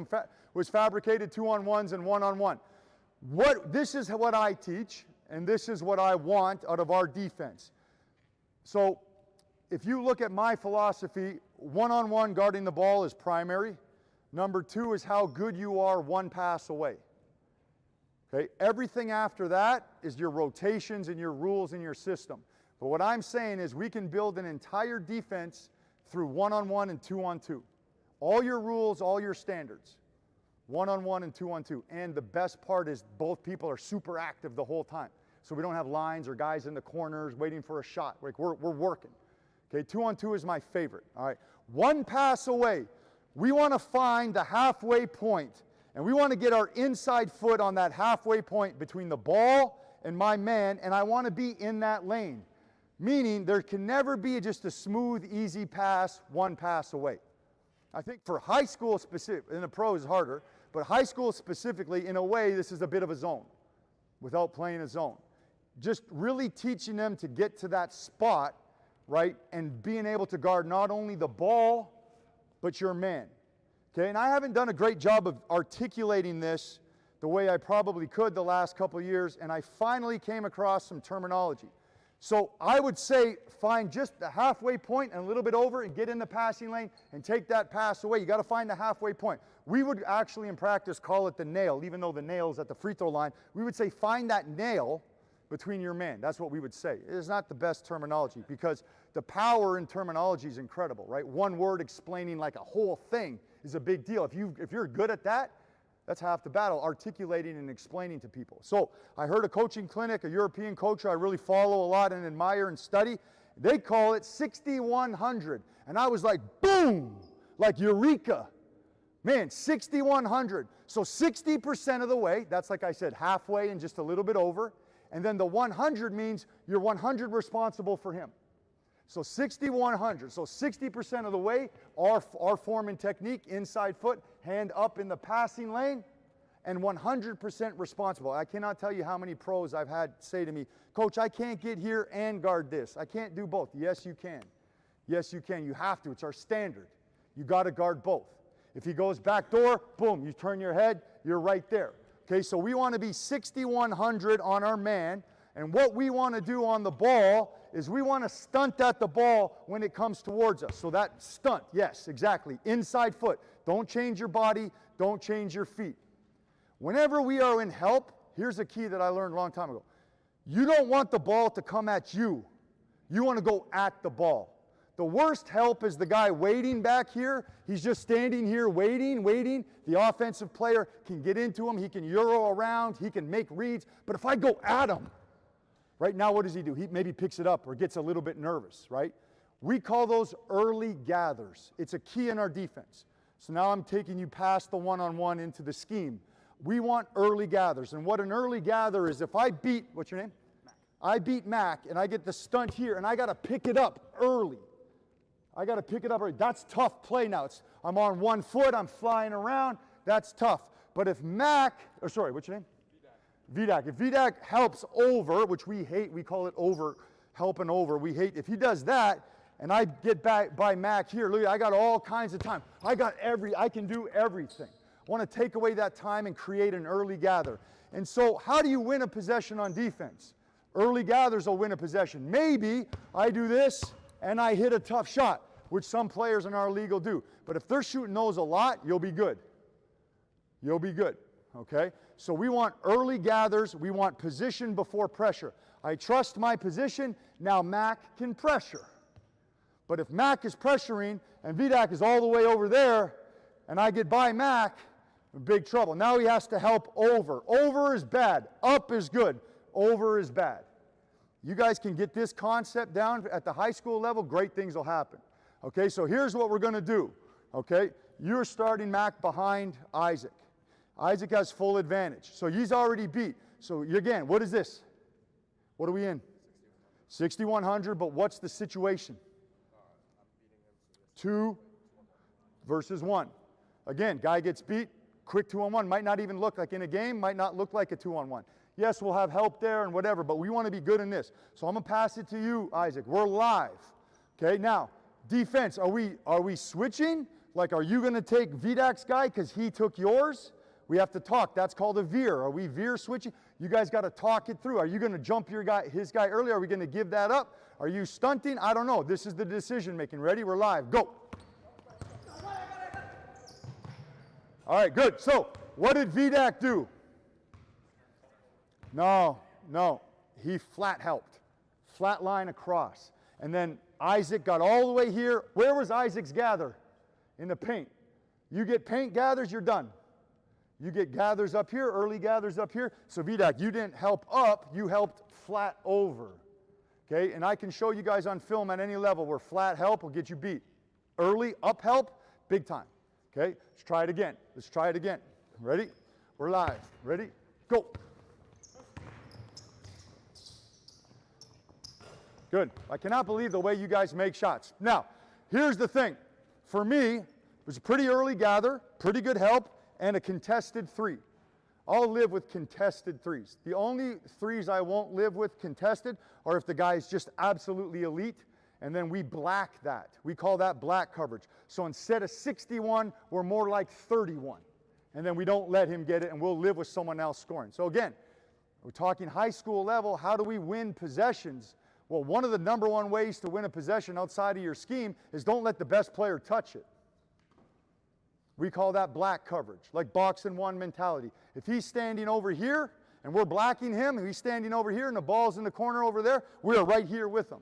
fabricated 2-on-1s and 1-on-1. This is what I teach, and this is what I want out of our defense. So if you look at my philosophy, one-on-one guarding the ball is primary. Number 2 is how good you are one pass away. Okay, everything after that is your rotations and your rules and your system. But what I'm saying is we can build an entire defense through one-on-one and two-on-two. All your rules, all your standards. One-on-one and two-on-two. And the best part is both people are super active the whole time. So we don't have lines or guys in the corners waiting for a shot. Like we're working. Okay, two-on-two is my favorite. All right, one pass away. We want to find the halfway point, and we want to get our inside foot on that halfway point between the ball and my man, and I want to be in that lane. Meaning there can never be just a smooth, easy pass, one pass away. I think for high school specific, in the pros harder, but high school specifically, in a way, this is a bit of a zone without playing a zone. Just really teaching them to get to that spot, right, and being able to guard not only the ball, but your man. Okay, and I haven't done a great job of articulating this the way I probably could the last couple of years, and I finally came across some terminology. So I would say find just the halfway point and a little bit over and get in the passing lane and take that pass away. You got to find the halfway point. We would actually in practice call it the nail, even though the nail's at the free throw line. We would say find that nail between your man. That's what we would say. It is not the best terminology because the power in terminology is incredible, right? One word explaining like a whole thing is a big deal. If you're good at that, that's half the battle, articulating and explaining to people. So I heard a coaching clinic, a European coach I really follow a lot and admire and study. They call it 6,100. And I was like, boom, like eureka. Man, 6,100. So 60% of the way, that's like I said, halfway and just a little bit over. And then the 100 means you're 100 responsible for him. So 6,100. So 60% of the way, our form and technique, inside foot, hand up in the passing lane, and 100% responsible. I cannot tell you how many pros I've had say to me, Coach, I can't get here and guard this. I can't do both. Yes, you can. Yes, you can. You have to. It's our standard. You got to guard both. If he goes back door, boom, you turn your head, you're right there. Okay, so we want to be 6,100 on our man, and what we want to do on the ball is we want to stunt at the ball when it comes towards us. So that stunt, yes, exactly, inside foot. Don't change your body, don't change your feet. Whenever we are in help, here's a key that I learned a long time ago. You don't want the ball to come at you. You want to go at the ball. The worst help is the guy waiting back here. He's just standing here waiting. The offensive player can get into him. He can euro around. He can make reads. But if I go at him, right now what does he do? He maybe picks it up or gets a little bit nervous, right? We call those early gathers. It's a key in our defense. So now I'm taking you past the one-on-one into the scheme. We want early gathers. And what an early gather is, if I beat, what's your name? Mac. I beat Mac, and I get the stunt here, and I got to pick it up early. I got to pick it up early. That's tough play now. I'm on 1 foot. I'm flying around. That's tough. But if Mac, what's your name? Vidak. If Vidak helps over, which we hate, we call it over, helping over. We hate, if he does that, and I get back by Mac here, look, I got all kinds of time. I can do everything. I want to take away that time and create an early gather. And so how do you win a possession on defense? Early gathers will win a possession. Maybe I do this and I hit a tough shot, which some players in our league will do. But if they're shooting those a lot, you'll be good. You'll be good, okay? So we want early gathers. We want position before pressure. I trust my position. Now Mac can pressure. But if Mac is pressuring and Vidak is all the way over there and I get by Mac, big trouble. Now he has to help over. Over is bad. Up is good. Over is bad. You guys can get this concept down at the high school level, great things will happen. Okay, so here's what we're going to do. Okay, you're starting Mac behind Isaac. Isaac has full advantage. So he's already beat. So again, what is this? What are we in? 6,100, but what's the situation? 2 versus 1. Again, guy gets beat. Quick 2-on-1 might not even look like in a game, might not look like a 2-on-1. Yes, we'll have help there and whatever, but we want to be good in this. So I'm going to pass it to you, Isaac. We're live. Okay, now, defense, are we switching? Like, are you going to take Vidak's guy because he took yours? We have to talk. That's called a veer. Are we veer switching? You guys got to talk it through. Are you going to jump his guy early? Are we going to give that up? Are you stunting? I don't know. This is the decision making. Ready? We're live. Go. All right, good. So what did Vidak do? No. He flat helped. Flat line across. And then Isaac got all the way here. Where was Isaac's gather? In the paint. You get paint gathers, you're done. You get gathers up here, early gathers up here. So Vidak, you didn't help up, you helped flat over. Okay, and I can show you guys on film at any level where flat help will get you beat. Early up help, big time. Okay, let's try it again. Let's try it again. Ready? We're live. Ready? Go. Good. I cannot believe the way you guys make shots. Now, here's the thing. For me, it was a pretty early gather, pretty good help, and a contested three. I'll live with contested threes. The only threes I won't live with contested are if the guy's just absolutely elite, and then we black that. We call that black coverage. So instead of 61, we're more like 31. And then we don't let him get it, and we'll live with someone else scoring. So again, we're talking high school level. How do we win possessions? Well, one of the number one ways to win a possession outside of your scheme is don't let the best player touch it. We call that black coverage, like box and one mentality. If he's standing over here and we're blocking him, and he's standing over here and the ball's in the corner over there, we're right here with him.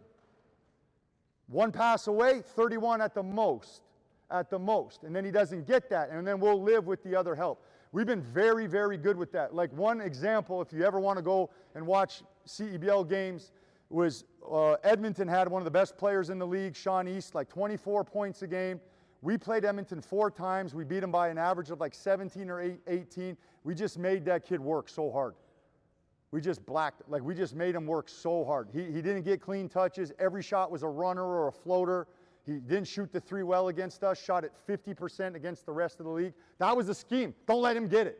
One pass away, 31 at the most. And then he doesn't get that, and then we'll live with the other help. We've been very, very good with that. Like one example, if you ever want to go and watch CEBL games, was Edmonton had one of the best players in the league, Sean East, like 24 points a game. We played Edmonton 4 times. We beat him by an average of like 17 or 18. We just made that kid work so hard. We just made him work so hard. He didn't get clean touches. Every shot was a runner or a floater. He didn't shoot the three well against us, shot at 50% against the rest of the league. That was the scheme. Don't let him get it.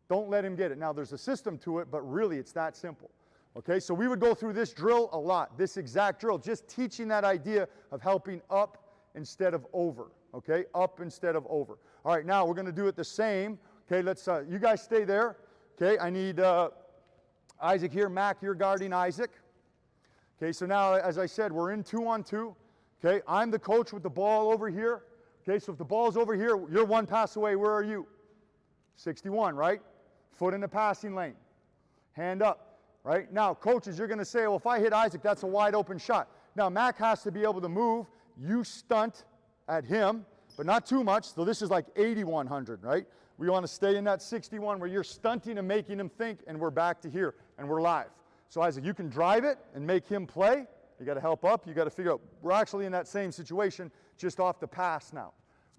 Don't let him get it. Now, there's a system to it, but really it's that simple. Okay, so we would go through this drill a lot, this exact drill, just teaching that idea of helping up instead of over, okay? Up instead of over. All right, now we're going to do it the same. Okay, let's, you guys stay there. Okay, I need Isaac here. Mac, you're guarding Isaac. Okay, so now, as I said, we're in 2-on-2. Okay, I'm the coach with the ball over here. Okay, so if the ball's over here, you're one pass away. Where are you? 61, right? Foot in the passing lane. Hand up. Right? Now, coaches, you're going to say, well, if I hit Isaac, that's a wide open shot. Now, Mac has to be able to move. You stunt at him, but not too much. So this is like 8,100, right? We want to stay in that 61 where you're stunting and making him think, and we're back to here, and we're live. So Isaac, you can drive it and make him play. You got to help up. You got to figure out. We're actually in that same situation, just off the pass now.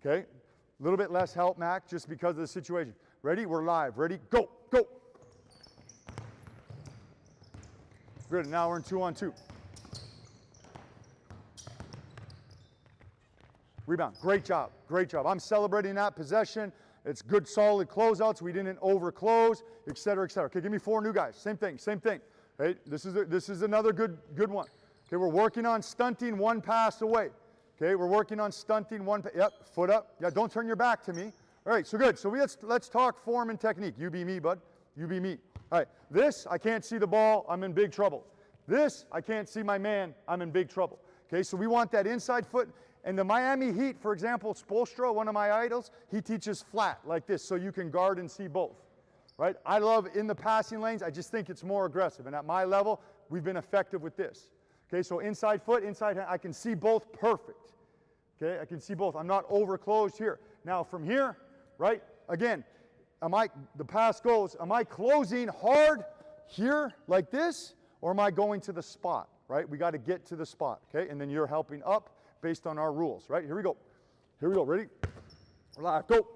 Okay? A little bit less help, Mac, just because of the situation. Ready? We're live. Ready? Go. Go. Good, now we're in 2-on-2. Rebound, great job, great job. I'm celebrating that possession. It's good, solid closeouts. We didn't overclose, et cetera, et cetera. Okay, give me 4 new guys. Same thing, same thing. Right? This is another good one. Okay, we're working on stunting 1 pass away. Okay, we're working on stunting 1. Yep, foot up. Yeah, don't turn your back to me. All right, so good. So let's talk form and technique. You be me, bud. You be me. All right, this, I can't see the ball, I'm in big trouble. This, I can't see my man, I'm in big trouble. Okay, so we want that inside foot. And the Miami Heat, for example, Spoelstra, one of my idols, he teaches flat like this so you can guard and see both. Right? I love in the passing lanes, I just think it's more aggressive. And at my level, we've been effective with this. Okay, so inside foot, inside hand, I can see both perfect. Okay, I can see both. I'm not overclosed here. Now from here, right, again, the pass goes, am I closing hard here like this, or am I going to the spot, right? We got to get to the spot, okay? And then you're helping up based on our rules, right? Here we go. Here we go. Ready? Live. Go.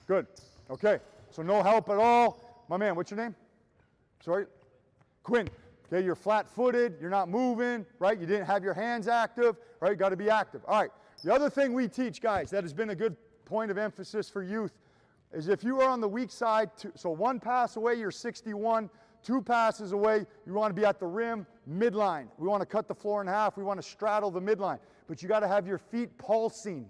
Good. Okay. So no help at all. My man, what's your name? Sorry? Quinn. Okay, you're flat-footed. You're not moving, right? You didn't have your hands active, right? You got to be active. All right. The other thing we teach, guys, that has been a good point of emphasis for youth, is if you are on the weak side, so 1 pass away, you're 61. 2 passes away, you want to be at the rim, midline. We want to cut the floor in half. We want to straddle the midline. But you got to have your feet pulsing.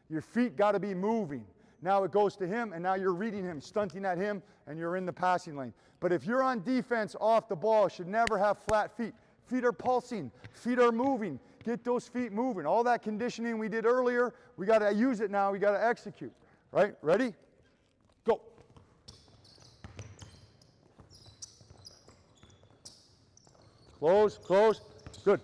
Your feet got to be moving. Now it goes to him, and now you're reading him, stunting at him, and you're in the passing lane. But if you're on defense off the ball, should never have flat feet. Feet are pulsing. Feet are moving. Get those feet moving. All that conditioning we did earlier, we got to use it now. We got to execute. Right? Ready? Go. Close, close. Good.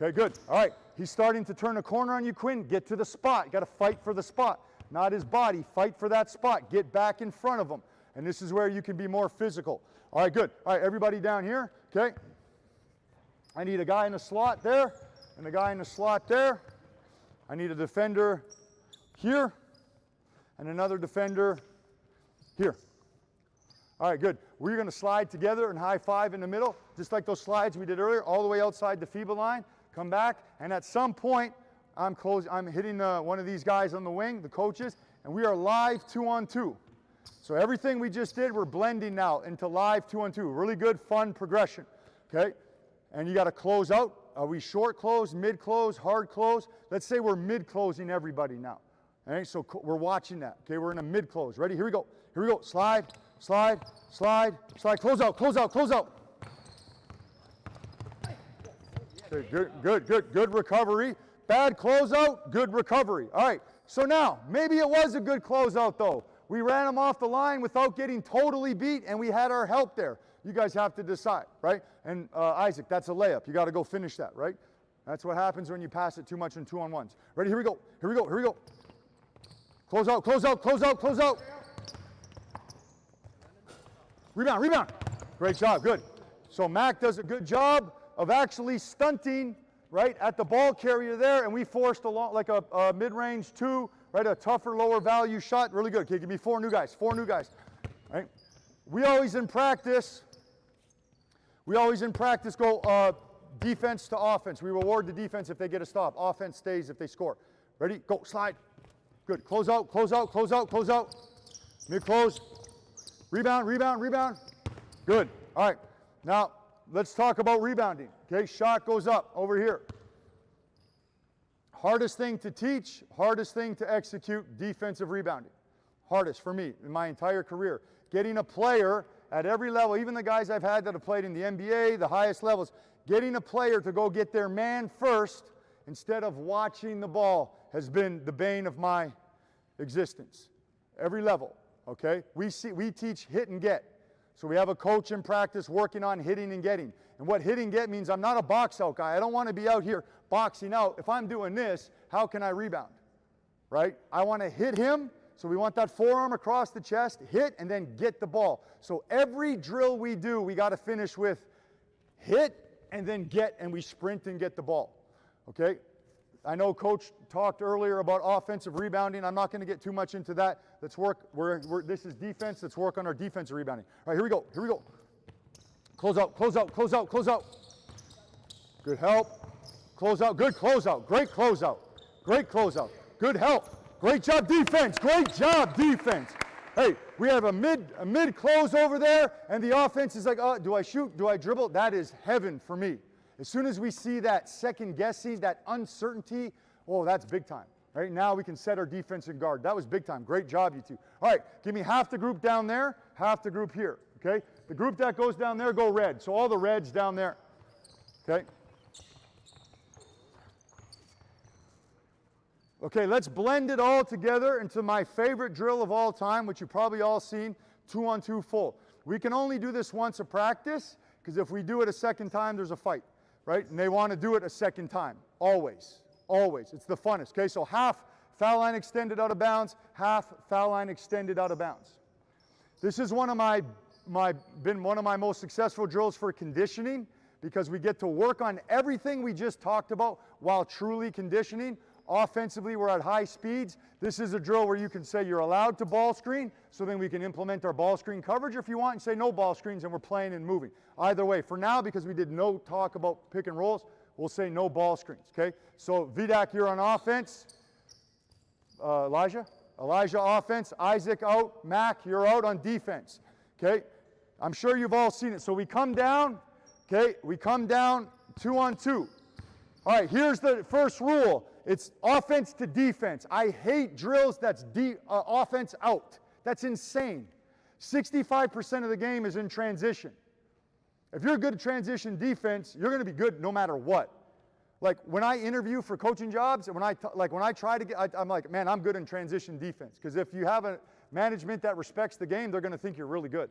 Okay, good. All right. He's starting to turn a corner on you, Quinn. Get to the spot. You got to fight for the spot. Not his body. Fight for that spot. Get back in front of him. And this is where you can be more physical. All right, good. All right, everybody down here. Okay. I need a guy in the slot there and a guy in the slot there. I need a defender here and another defender here. All right, good. We're going to slide together and high five in the middle, just like those slides we did earlier, all the way outside the FIBA line. Come back, and at some point, I'm hitting one of these guys on the wing, the coaches, and we are live 2-on-2. So everything we just did, we're blending now into live 2-on-2. Really good, fun progression, okay? And you got to close out. Are we short close, mid close, hard close? Let's say we're mid closing everybody now. All right, so we're watching that. Okay, we're in a mid close. Ready? Here we go. Here we go. Slide, slide, slide, slide. Close out, close out, close out. Okay, good recovery. Bad closeout, good recovery. All right, so now, maybe it was a good closeout though. We ran him off the line without getting totally beat, and we had our help there. You guys have to decide, right? And Isaac, that's a layup. You got to go finish that, right? That's what happens when you pass it too much in 2-on-1s. Ready? Here we go. Here we go. Here we go. Close out, close out, close out, close out. Rebound, rebound. Great job, good. So Mac does a good job of actually stunting, right, at the ball carrier there, and we forced along like a mid-range 2, right, a tougher, lower value shot. Really good. Okay, give me 4 new guys, 4 new guys, right? We always in practice go defense to offense. We reward the defense if they get a stop. Offense stays if they score. Ready? Go, slide. Good. Close out, close out, close out, close out. Mid-close. Rebound, rebound, rebound. Good. All right. Now, let's talk about rebounding. Okay, shot goes up over here. Hardest thing to teach, hardest thing to execute, defensive rebounding. Hardest for me in my entire career. Getting a player at every level, even the guys I've had that have played in the NBA, the highest levels, getting a player to go get their man first instead of watching the ball has been the bane of my existence. Every level, okay? We teach hit and get. So we have a coach in practice working on hitting and getting. And what hit and get means, I'm not a box out guy. I don't want to be out here boxing out. If I'm doing this, how can I rebound? Right? I want to hit him. So we want that forearm across the chest, hit, and then get the ball. So every drill we do, we got to finish with hit and then get, and we sprint and get the ball. Okay? I know Coach talked earlier about offensive rebounding. I'm not going to get too much into that. Let's work. This is defense. Let's work on our defensive rebounding. All right, here we go. Here we go. Close out, close out, close out, close out. Good help. Close out. Good close out. Great close out. Great close out. Good help. Great job, defense. Great job, defense. Hey, we have a mid close over there, and the offense is like, oh, do I shoot? Do I dribble? That is heaven for me. As soon as we see that second guessing, that uncertainty, oh, that's big time. Right now we can set our defense and guard. That was big time. Great job, you two. All right, give me half the group down there, half the group here. Okay? The group that goes down there, go red. So all the reds down there. Okay? Okay, let's blend it all together into my favorite drill of all time, which you've probably all seen, 2-on-2 full. We can only do this once a practice, because if we do it a second time, there's a fight, right? And they want to do it a second time, always, always. It's the funnest, okay? So half foul line extended out of bounds, half foul line extended out of bounds. This is one of my most successful drills for conditioning, because we get to work on everything we just talked about while truly conditioning. Offensively, we're at high speeds. This is a drill where you can say you're allowed to ball screen, so then we can implement our ball screen coverage if you want, and say no ball screens and we're playing and moving. Either way, for now, because we did no talk about pick and rolls, we'll say no ball screens, okay? So Vidak, you're on offense. Elijah offense. Isaac out. Mac, you're out on defense, okay? I'm sure you've all seen it. So we come down, okay? We come down 2-on-2. All right, here's the first rule. It's offense to defense. I hate drills that's offense out. That's insane. 65% of the game is in transition. If you're good at transition defense, you're going to be good no matter what. Like when I interview for coaching jobs, and when I try to get, I'm like, man, I'm good in transition defense. Because if you have a management that respects the game, they're going to think you're really good.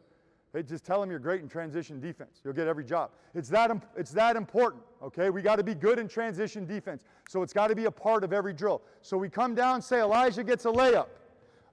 They just tell them you're great in transition defense. You'll get every job. It's that important, okay? We got to be good in transition defense. So it's got to be a part of every drill. So we come down, say Elijah gets a layup.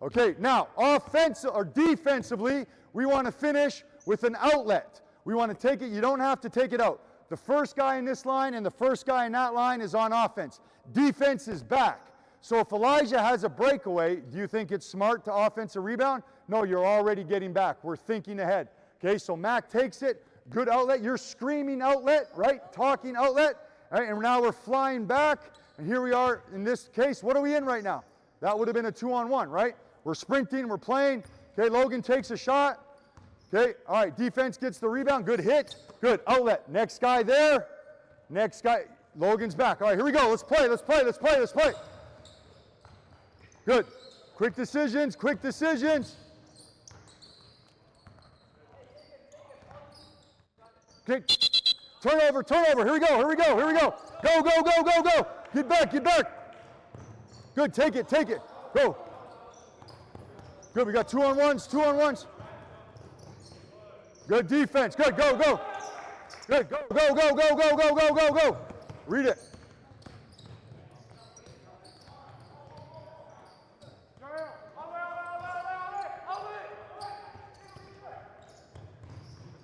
Okay, now offensive or defensively, we want to finish with an outlet. We want to take it, you don't have to take it out. The first guy in this line and the first guy in that line is on offense. Defense is back. So if Elijah has a breakaway, do you think it's smart to offensive rebound? No, you're already getting back. We're thinking ahead. Okay, so Mac takes it, good outlet. You're screaming outlet, right? Talking outlet. Right? And now we're flying back. And here we are in this case. What are we in right now? That would have been a 2-on-1, right? We're sprinting, we're playing. Okay, Logan takes a shot. Okay, all right, defense gets the rebound. Good hit, good outlet. Next guy there. Next guy, Logan's back. All right, here we go. Let's play, let's play, let's play, let's play. Good. Quick decisions, quick decisions. Okay, turnover, turnover. Here we go, here we go, here we go. Go, go, go, go, go. Get back, get back. Good, take it, go. Good, we got 2-on-1s, 2-on-1s. Good defense, good, go, go. Good, go, go, go, go, go, go, go, go, go. Read it.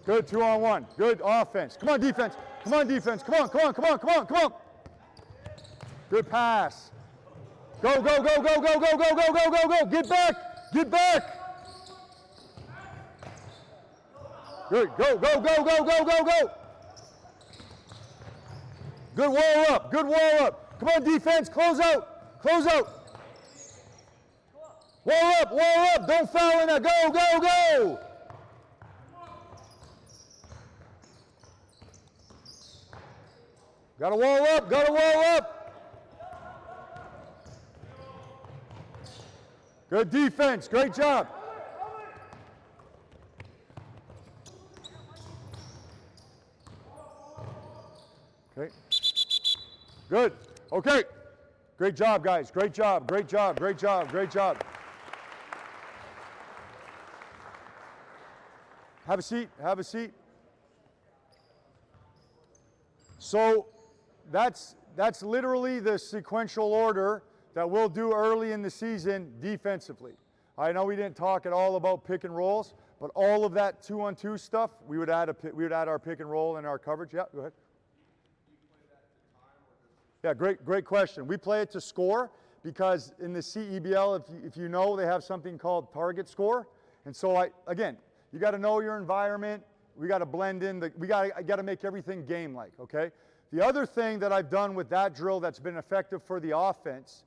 Good 2-on-1, good offense. Come on, defense, come on, defense, come on, come on, come on, come on, come on. Good pass. Go, go, go, go, go, go, go, go, go, go, go. Get back. Get back! Good, go, go, go, go, go, go, go! Good wall up, good wall up. Come on, defense, close out, close out. Wall up, don't foul in that. Go, go, go! Got to wall up, got to wall up. Good defense, great job. Okay. Good. Okay. Great job, guys. Great job, great job, great job, great job. Have a seat, have a seat. So that's literally the sequential order that we'll do early in the season defensively. I know we didn't talk at all about pick and rolls, but all of that 2-on-2 stuff, we would add our pick and roll and our coverage. Yeah, go ahead. Yeah, great question. We play it to score because in the CEBL, if you know, they have something called target score. And so again, you got to know your environment. We got to blend in. I got to make everything game-like, okay? The other thing that I've done with that drill that's been effective for the offense,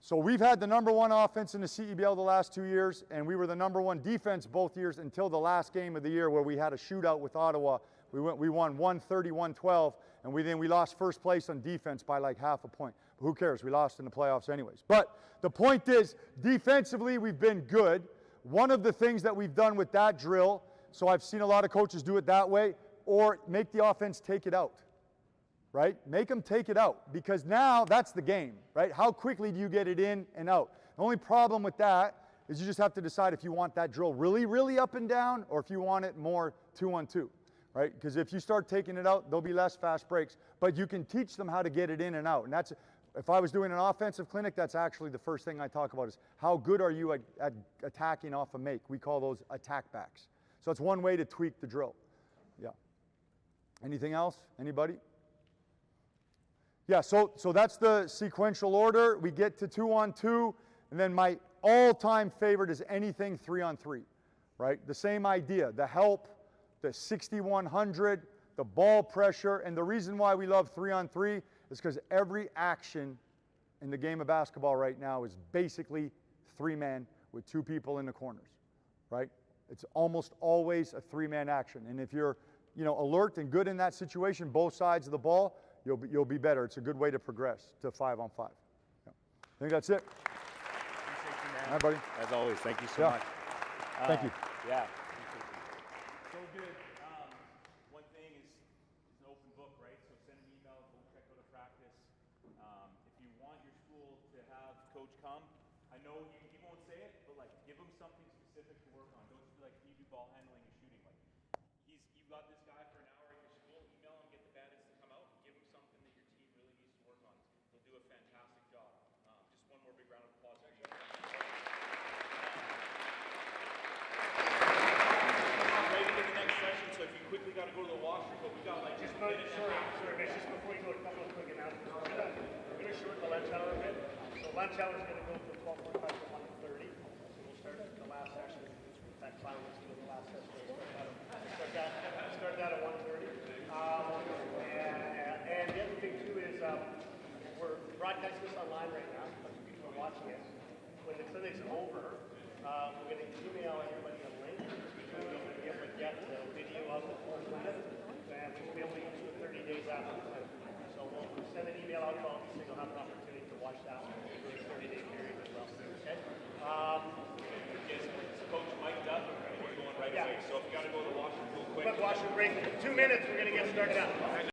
so we've had the #1 offense in the CEBL the last 2 years, and we were the #1 defense both years until the last game of the year where we had a shootout with Ottawa. We won 130-112, and we lost first place on defense by like half a point. But who cares? We lost in the playoffs anyways. But the point is, defensively, we've been good. One of the things that we've done with that drill, so I've seen a lot of coaches do it that way, or make the offense take it out. Right? Make them take it out, because now that's the game, right? How quickly do you get it in and out? The only problem with that is you just have to decide if you want that drill really, really up and down, or if you want it more 2-on-2, right? Because if you start taking it out, there'll be less fast breaks, but you can teach them how to get it in and out. And that's, if I was doing an offensive clinic, that's actually the first thing I talk about is how good are you at attacking off a make? We call those attack backs. So it's one way to tweak the drill. Yeah. Anything else? Anybody? Yeah, so that's the sequential order. We get to 2-on-2, and then my all-time favorite is anything 3-on-3, right? The same idea, the help, the 6100, the ball pressure, and the reason why we love 3-on-3 is because every action in the game of basketball right now is basically 3-man with 2 people in the corners, right? It's almost always a 3-man action, and if you're alert and good in that situation, both sides of the ball, you'll be better. It's a good way to progress to 5-on-5. Yeah. I think that's it. Appreciate you, man. All right, buddy. As always, thank you so Yeah. much. Thank you. Yeah. So good. One thing is an open book, right? So send an email, go check out a practice. If you want your school to have coach come, I know he won't say it, but like give him something specific to work on. Don't just be like, can you do ball handling and shooting? Like you got this guy for an hour at your school, email him, get the bandits to come out, and give him something that your team really needs to work on. He'll do a fantastic job. Just one more big round of applause for you. Right into the next session, so if you quickly got to go to the washroom, but we got like just a minute and a half. Sorry, Mitch, just before you go, a couple of quick announcements. We're going to shorten the lunch hour a bit. So lunch hour is going to go from 12:45 to 1:30. So we'll start the last session. In fact, finally, let's do the last session. Start that at 1:30. And the other thing too is we're broadcasting this online right now. People are watching it. When the clinic's over, we're going to email everybody a link. We're going to be able to get the video of the whole clinic, and we'll be able to use it 30 days after the clinic. So we'll send an email out to all these, so you'll have an opportunity to watch that for the 30-day period as well. Okay. Is Coach mic'd up? We're going right away. So if you got to go to the washroom, go quick. Quick washroom break. 2 minutes. We're going to get started out.